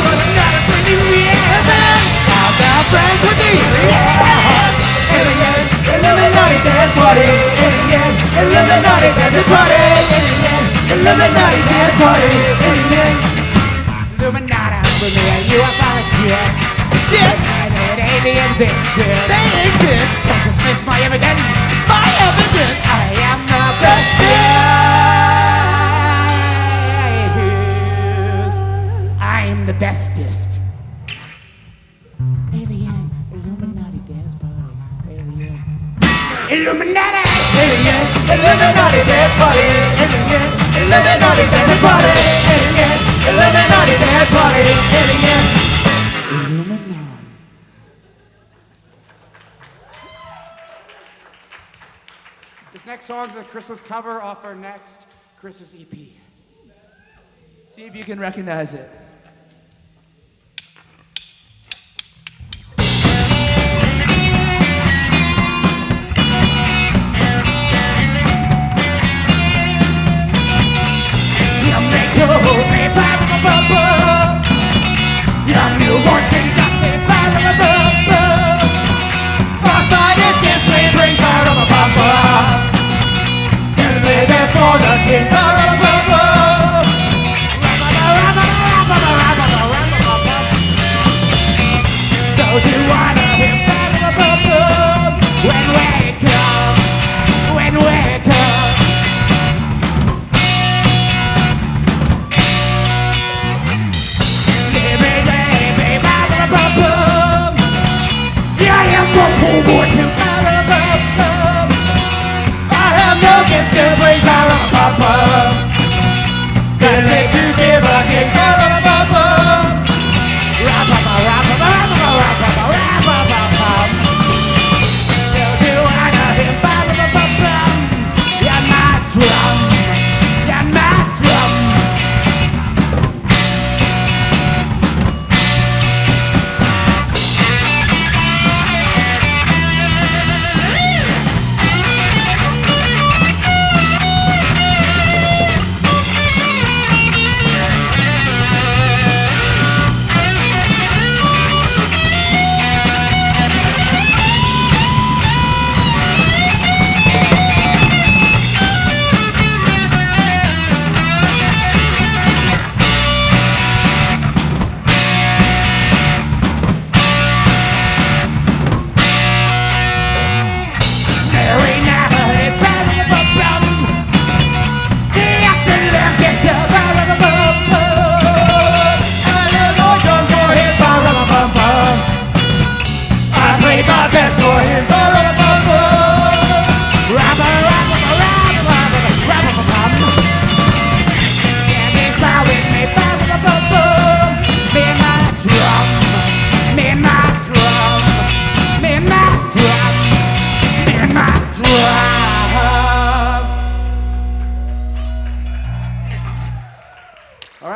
Running out of pretty reason. I'm now friends with the aliens. Aliens, Illuminati dance party. Aliens, Illuminati dance party. Aliens, Illuminati dance party. Aliens, Illuminati. With me and you are volunteers. Yes, I know that aliens exist. They exist. Don't dismiss my evidence. My evidence. I am the bestest. I'm the bestest. Alien, Illuminati dance party. Alien, Illuminati. Alien, Illuminati dance party. Alien, Illuminati dance party. Alien, Illuminati dance party. Alien, Illuminati. This next song is a Christmas cover off our next Christmas EP. See if you can recognize it.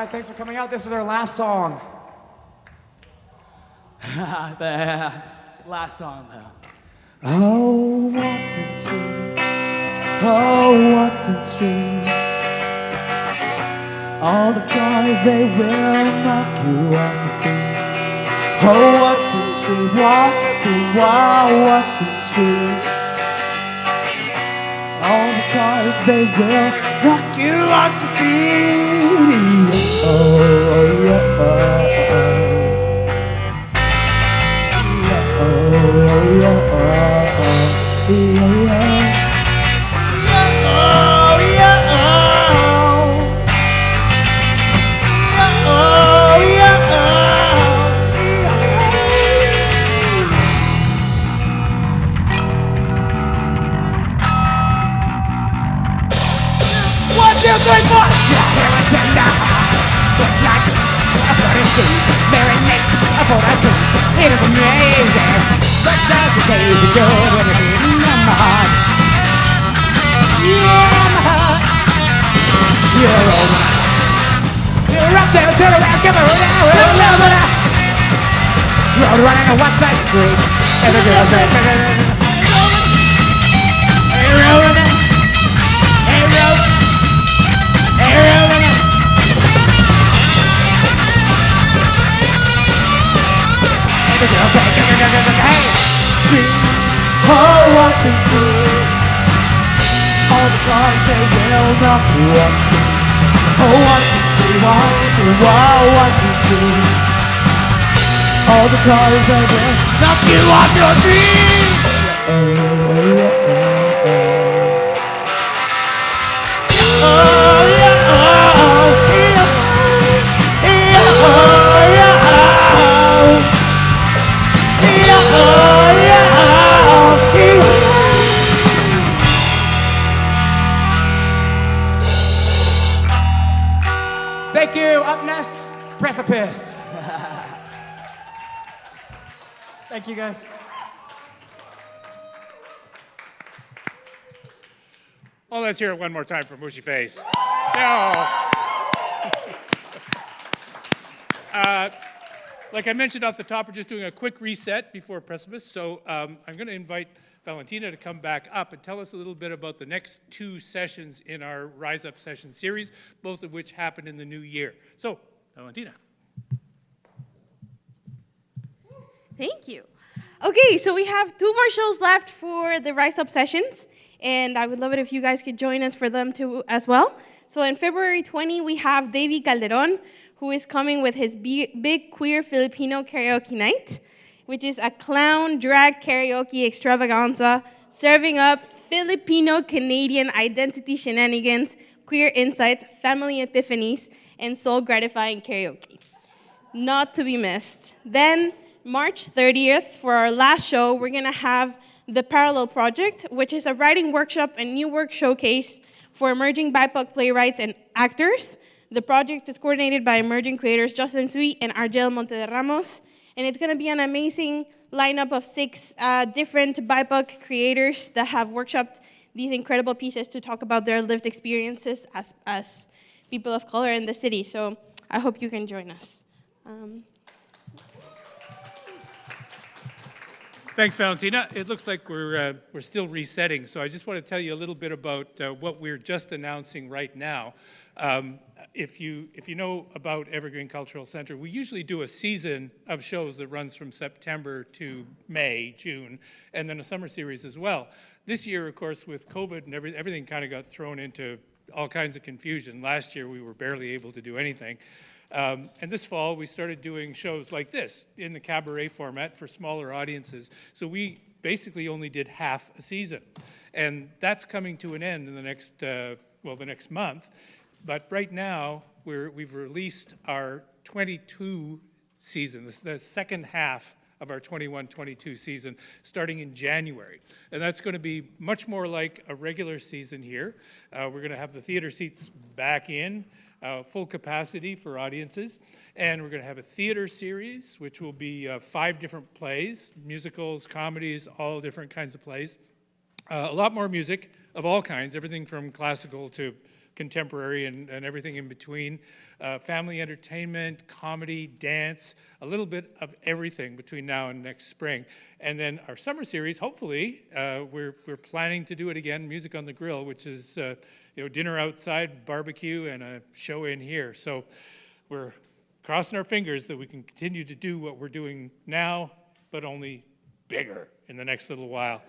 right, thanks for coming out. This is our last song. The last song, though. Oh, Watson Street. Oh, Watson Street. All the cars, they will knock you off your feet. Oh, Watson Street, Watson, wow, Watson Street. All the cars, they will knock you off your feet. Oh, yeah, oh, yeah, yeah, yeah. It's like a bloody sea, marinate for our dreams. It is amazing. But does the days are good when it's in my heart. Yeah, my heart. You're over. You're up there, turn around, give it around. Road running on one side street. Every girl's there. Hey, rolling. Hey, rolling. Hey, rolling. The girls say, hey, street, oh, Watson Street. All the cars, they will knock you off. Oh, Watson Street, Watson, wow, Watson Street. All the cars, they will knock you off your feet. Oh, yeah, oh, yeah, oh, yeah, oh, yeah, oh. Thank you. Up next, Precipice. Thank you, guys. Well, let's hear it one more time for Mooshy Face. No. Like I mentioned off the top, we're just doing a quick reset before Precipice. So I'm going to invite Valentina to come back up and tell us a little bit about the next 2 sessions in our Rise Up session series, both of which happen in the new year. So, Valentina. Thank you. Okay, so we have 2 more shows left for the Rise Up sessions, and I would love it if you guys could join us for them too as well. So in February 20, we have Davey Calderon, who is coming with his big queer Filipino karaoke night, which is a clown drag karaoke extravaganza, serving up Filipino-Canadian identity shenanigans, queer insights, family epiphanies, and soul-gratifying karaoke. Not to be missed. Then, March 30th, for our last show, we're going to have the Parallel Project, which is a writing workshop and new work showcase for emerging BIPOC playwrights and actors. The project is coordinated by emerging creators Jocelyn Sweet and Argel Montederramos, and it's going to be an amazing lineup of 6 different BIPOC creators that have workshopped these incredible pieces to talk about their lived experiences as people of color in the city. So I hope you can join us. Thanks, Valentina. It looks like we're still resetting, so I just want to tell you a little bit about what we're just announcing right now. If you know about Evergreen Cultural Center, we usually do a season of shows that runs from September to May, June, and then a summer series as well. This year, of course, with COVID and everything kind of got thrown into all kinds of confusion. Last year, we were barely able to do anything. And this fall, we started doing shows like this in the cabaret format for smaller audiences. So we basically only did half a season. And that's coming to an end in the next, the next month. But right now, we've released our 22 season, the second half of our 21-22 season, starting in January. And that's going to be much more like a regular season here. We're going to have the theater seats back in, full capacity for audiences. And we're going to have a theater series, which will be 5 different plays, musicals, comedies, all different kinds of plays. A lot more music of all kinds, everything from classical to contemporary and everything in between. Family entertainment, comedy, dance, a little bit of everything between now and next spring. And then our summer series, hopefully, we're planning to do it again, Music on the Grill, which is dinner outside, barbecue, and a show in here. So we're crossing our fingers that we can continue to do what we're doing now, but only bigger in the next little while.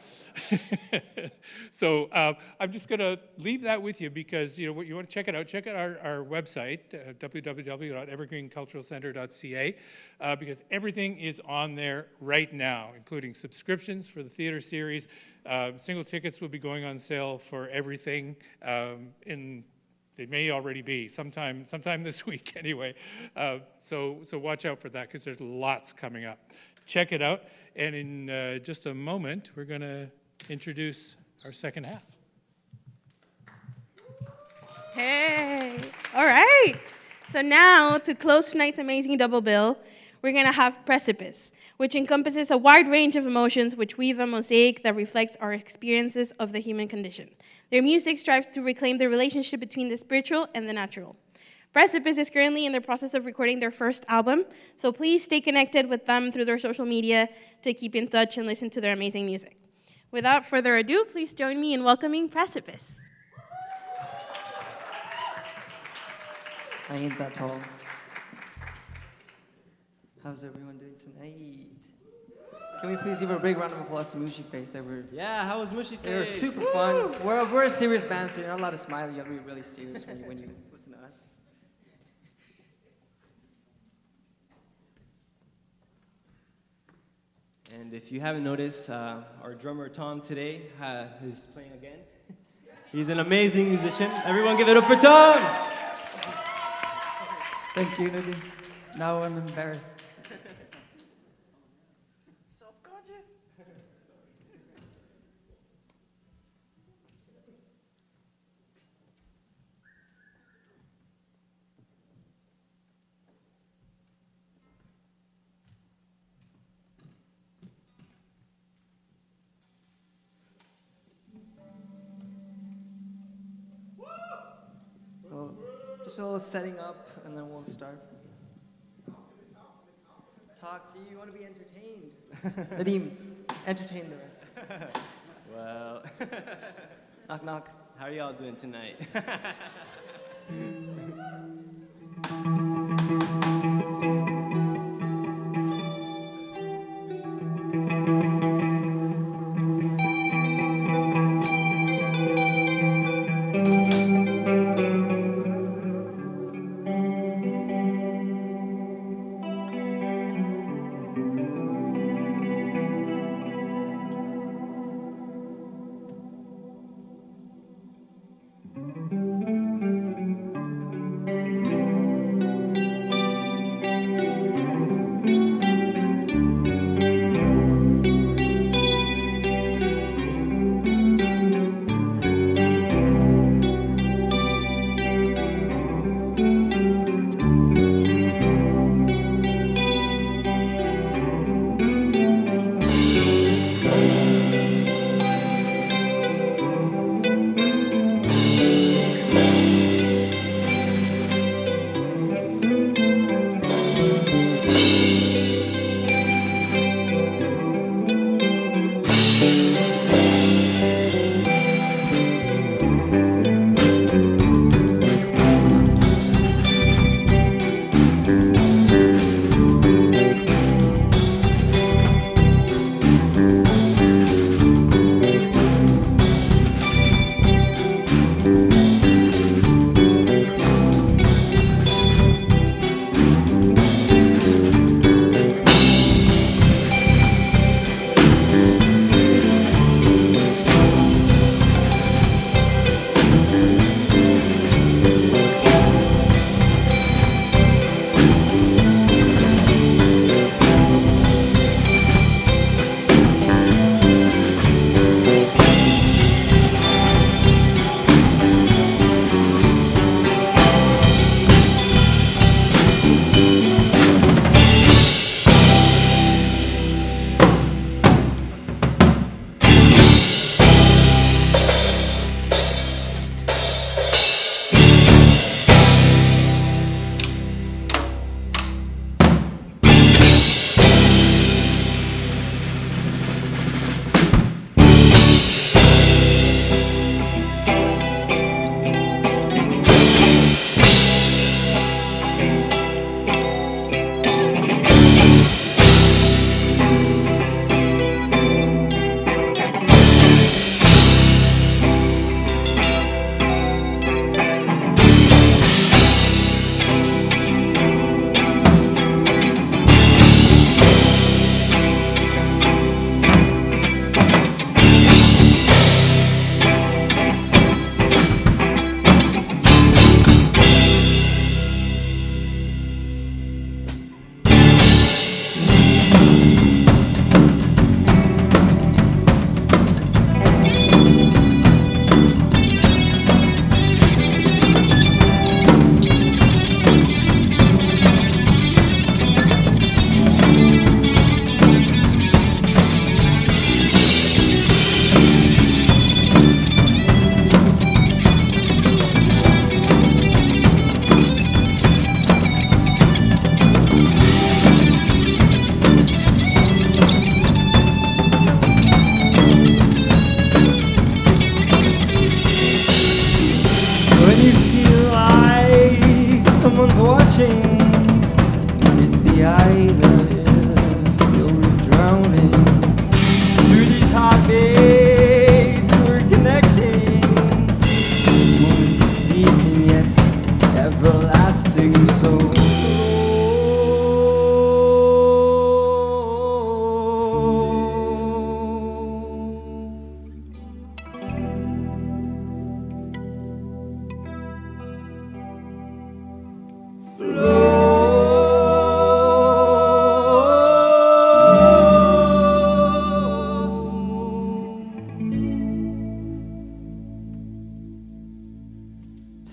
So I'm just going to leave that with you because what you want to check out our website, www.evergreenculturalcenter.ca, because everything is on there right now, including subscriptions for the theater series. Single tickets will be going on sale for everything they may already be sometime this week anyway. So watch out for that because there's lots coming up. Check it out. And in just a moment, we're going to introduce our second half. Hey, all right. So now, to close tonight's amazing double bill, we're going to have Precipice, which encompasses a wide range of emotions which weave a mosaic that reflects our experiences of the human condition. Their music strives to reclaim the relationship between the spiritual and the natural. Precipice is currently in the process of recording their first album, so please stay connected with them through their social media to keep in touch and listen to their amazing music. Without further ado, please join me in welcoming Precipice. I ain't that tall. How's everyone doing tonight? Can we please give a big round of applause to Mooshy Face? Yeah, how was Mooshy Face? They were super fun. We're a serious band, so you're not allowed to smile. You gotta be really serious when you listen to us. And if you haven't noticed, our drummer Tom today is playing again. He's an amazing musician. Everyone give it up for Tom! Thank you, Nadine. Now I'm embarrassed. Well, just a little setting up, and then we'll start. Talk to you. You want to be entertained. Nadim, entertain the rest. Well, Knock, knock. how are y'all doing tonight?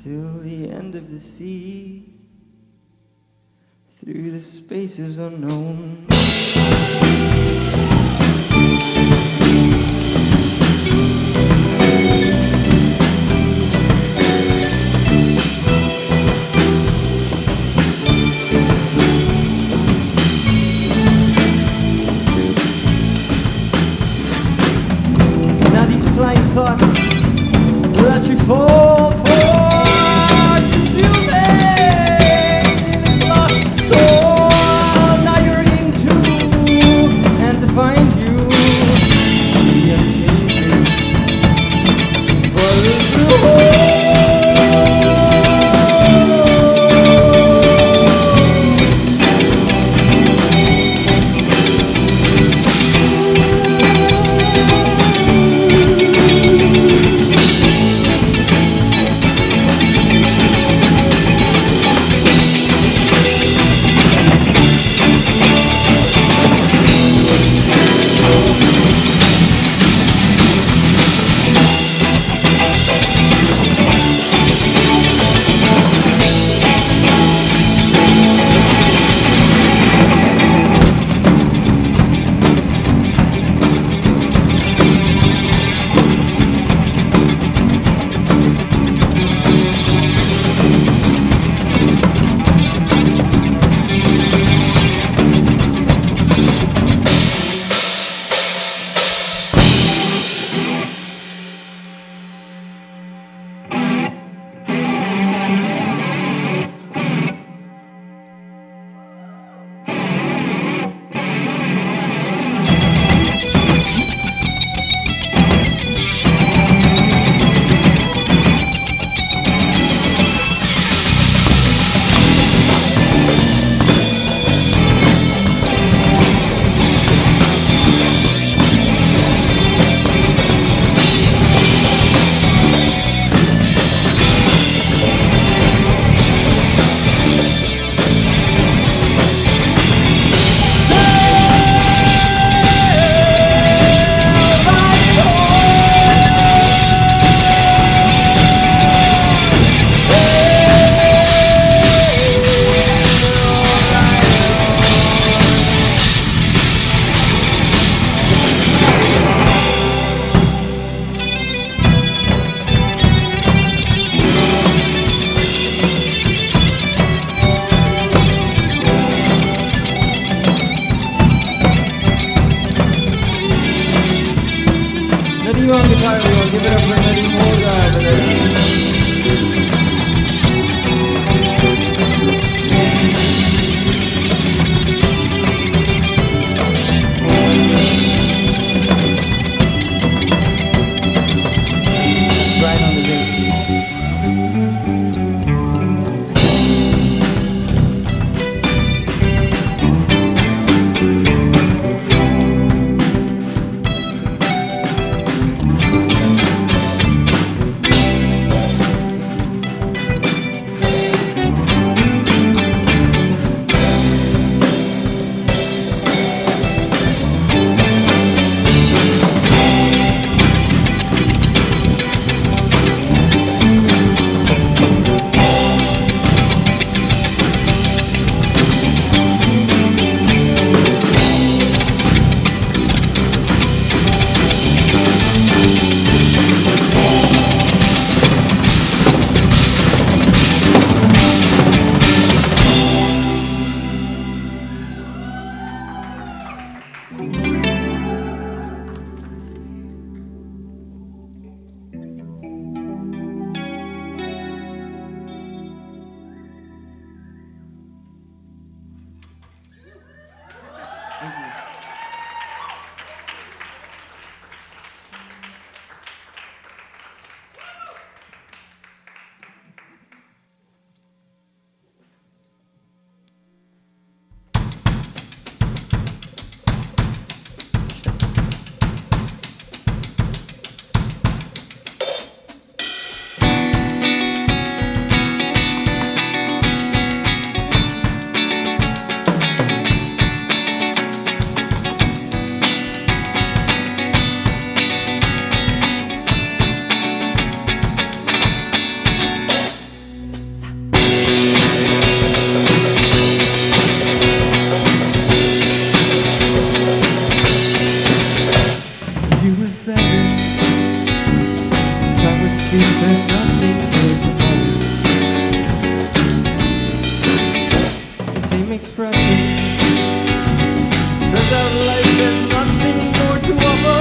till the end of the sea, through the spaces unknown. Now these flying thoughts will let you fall far consuming in this lost soul. Now you're into and to find you the unchanging for the true. seems there's nothing here to offer. Same expression. Turns out life has nothing more to offer.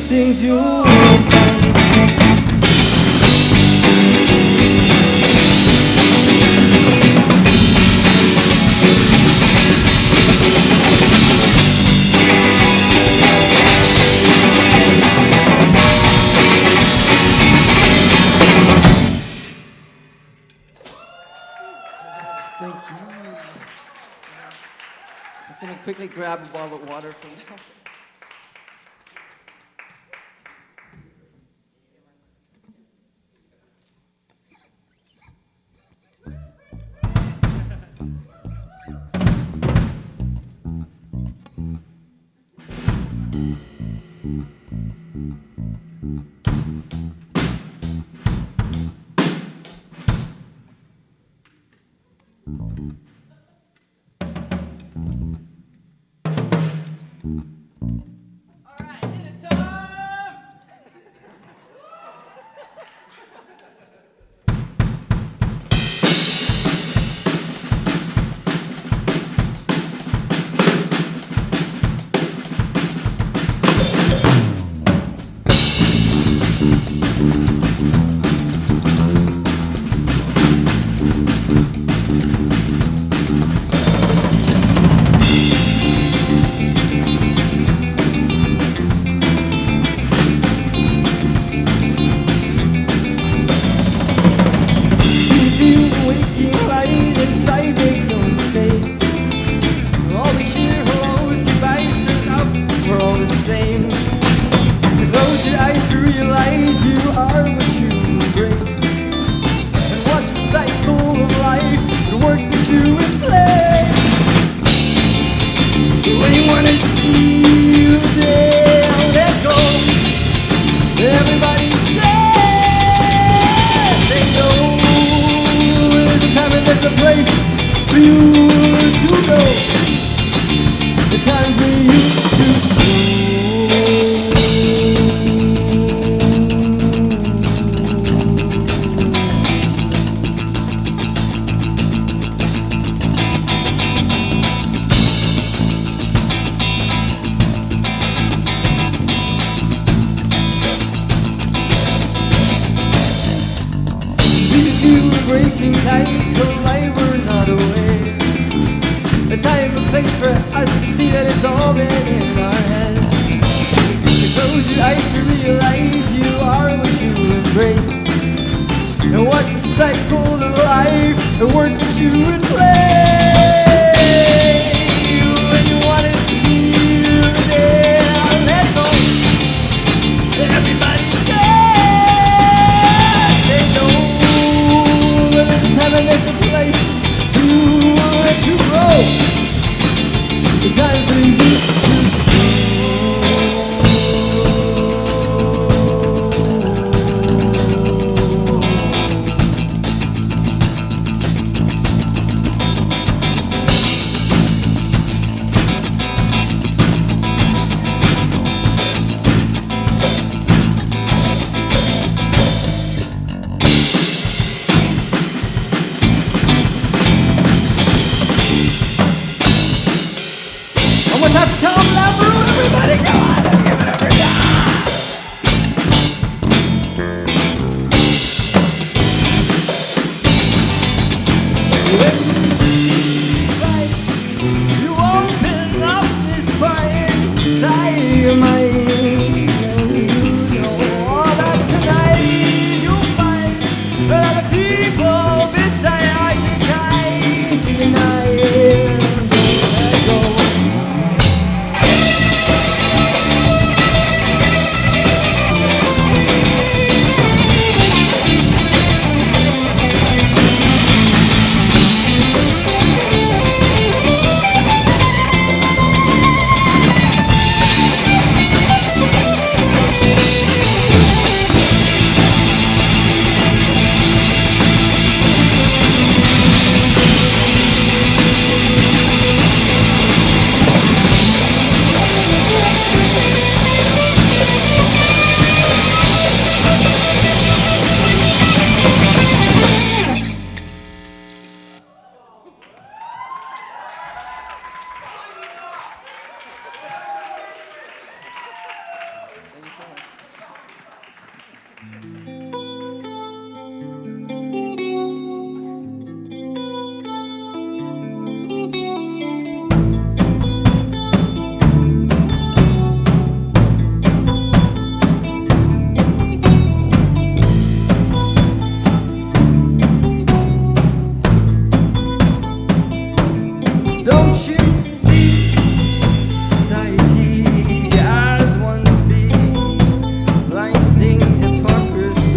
Things you'll Thank you. I'm just gonna quickly grab a bottle of water from now. seem tight till like we're not aware. A time and place for us to see that it's all been in our head. You close your eyes to realize you are what you embrace. And watch the cycle of life and work that you would play. When you want to see you there, let go. Everybody's dead. They know that there's a time and there's a place for you to grow. It's time for you to blinding hypocrisy.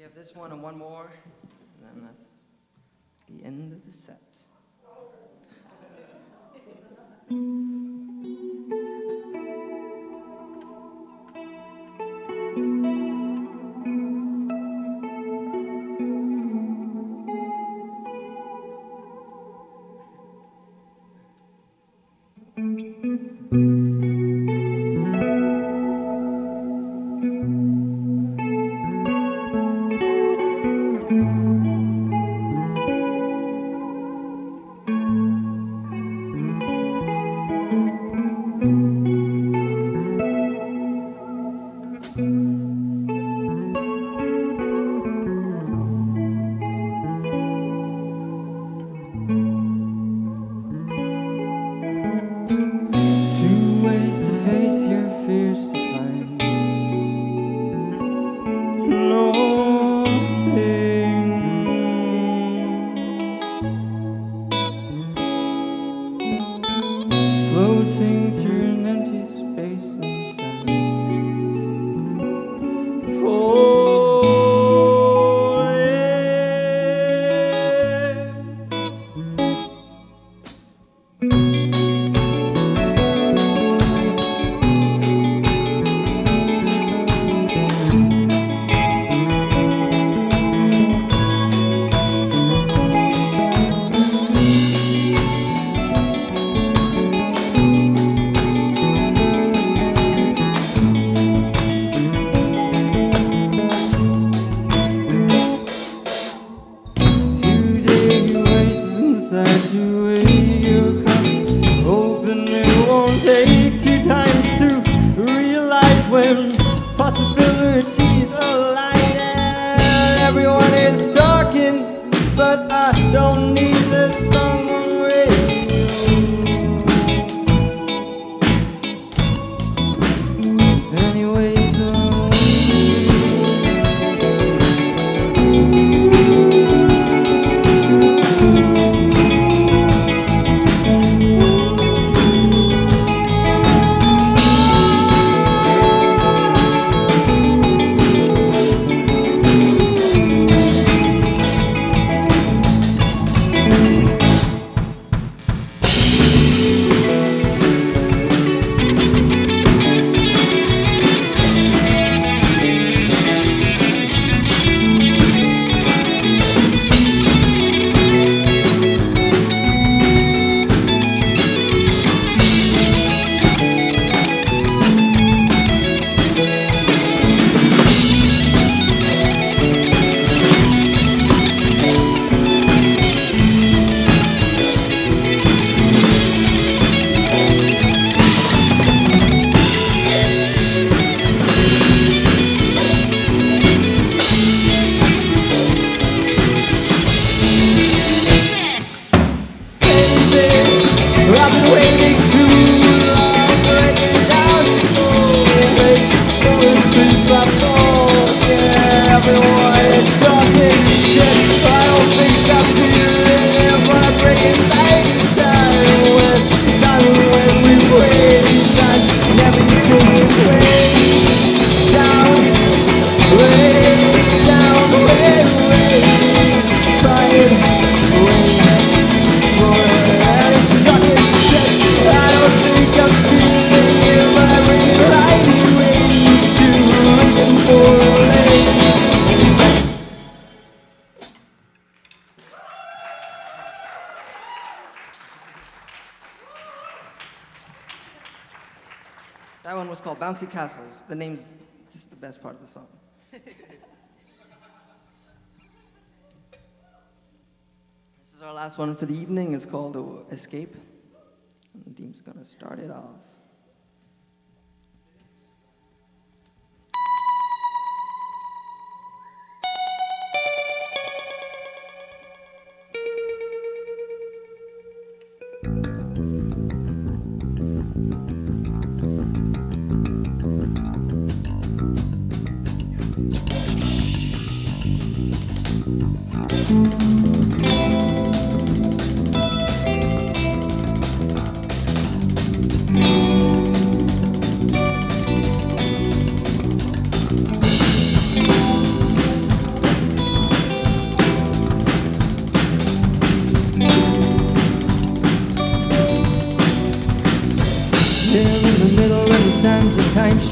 have this one and one more, and then that's the end of the set. That one was called Bouncy Castles. The name's just the best part of the song. This is our last one for the evening. It's called Escape. And Deem's gonna start it off.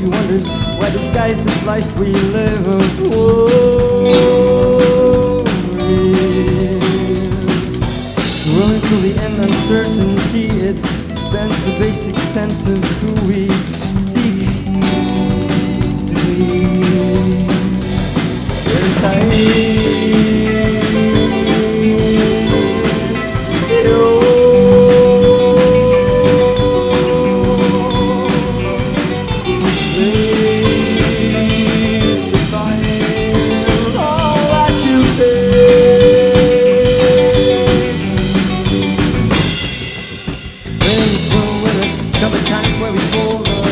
she wonders why disguise this life we live of worry. Rolling till the end, uncertainty, it bends the basic sense of who we seek to be. There's come a time where we pull the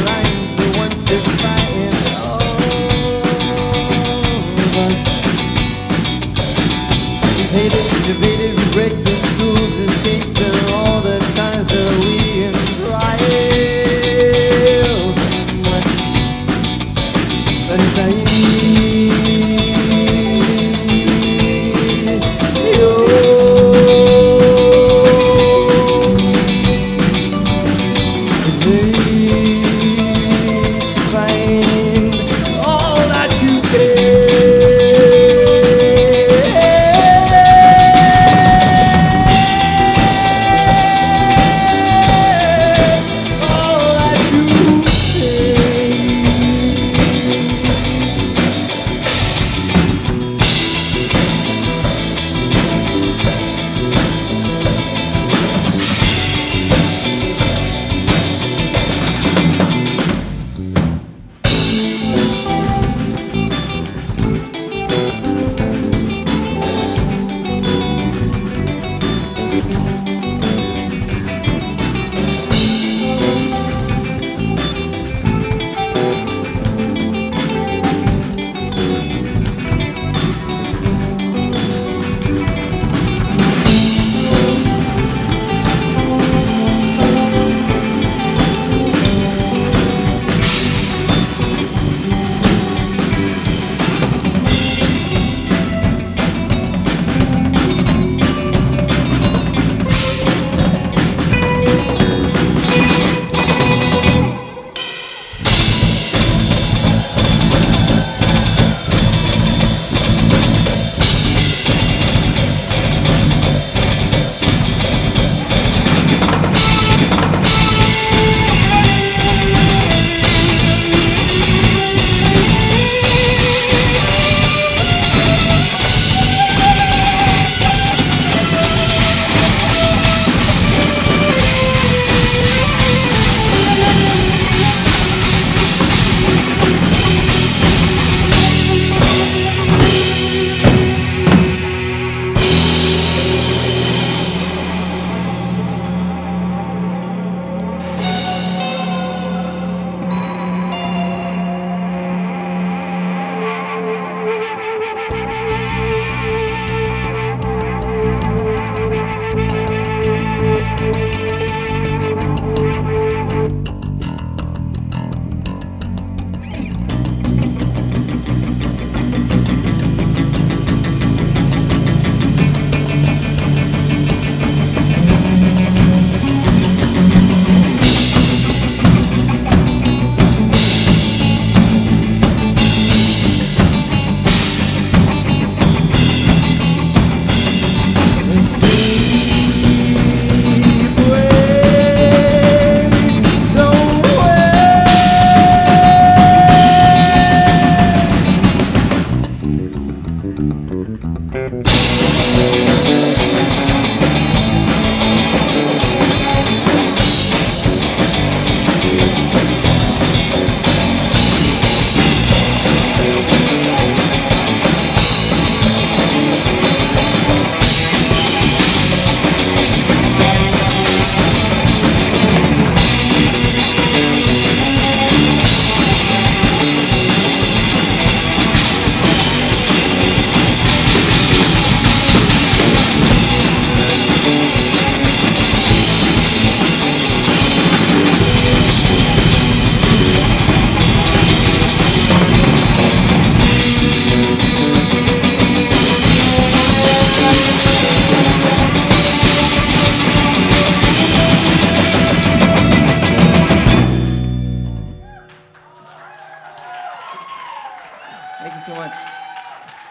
Thank you so much.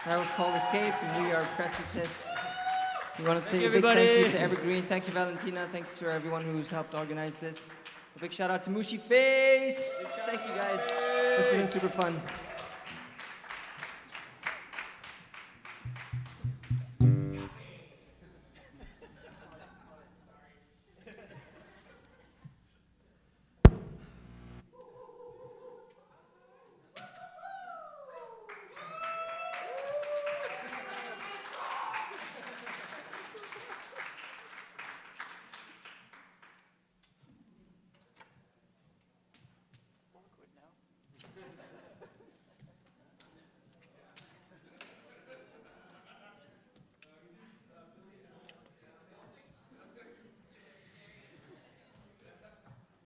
That was called Escape, and we are Precipice. We want to say a big thank you to Evergreen. Thank you, Valentina. Thanks to everyone who's helped organize this. A big shout out to Mooshy Face. Thank you, guys. This has been super fun.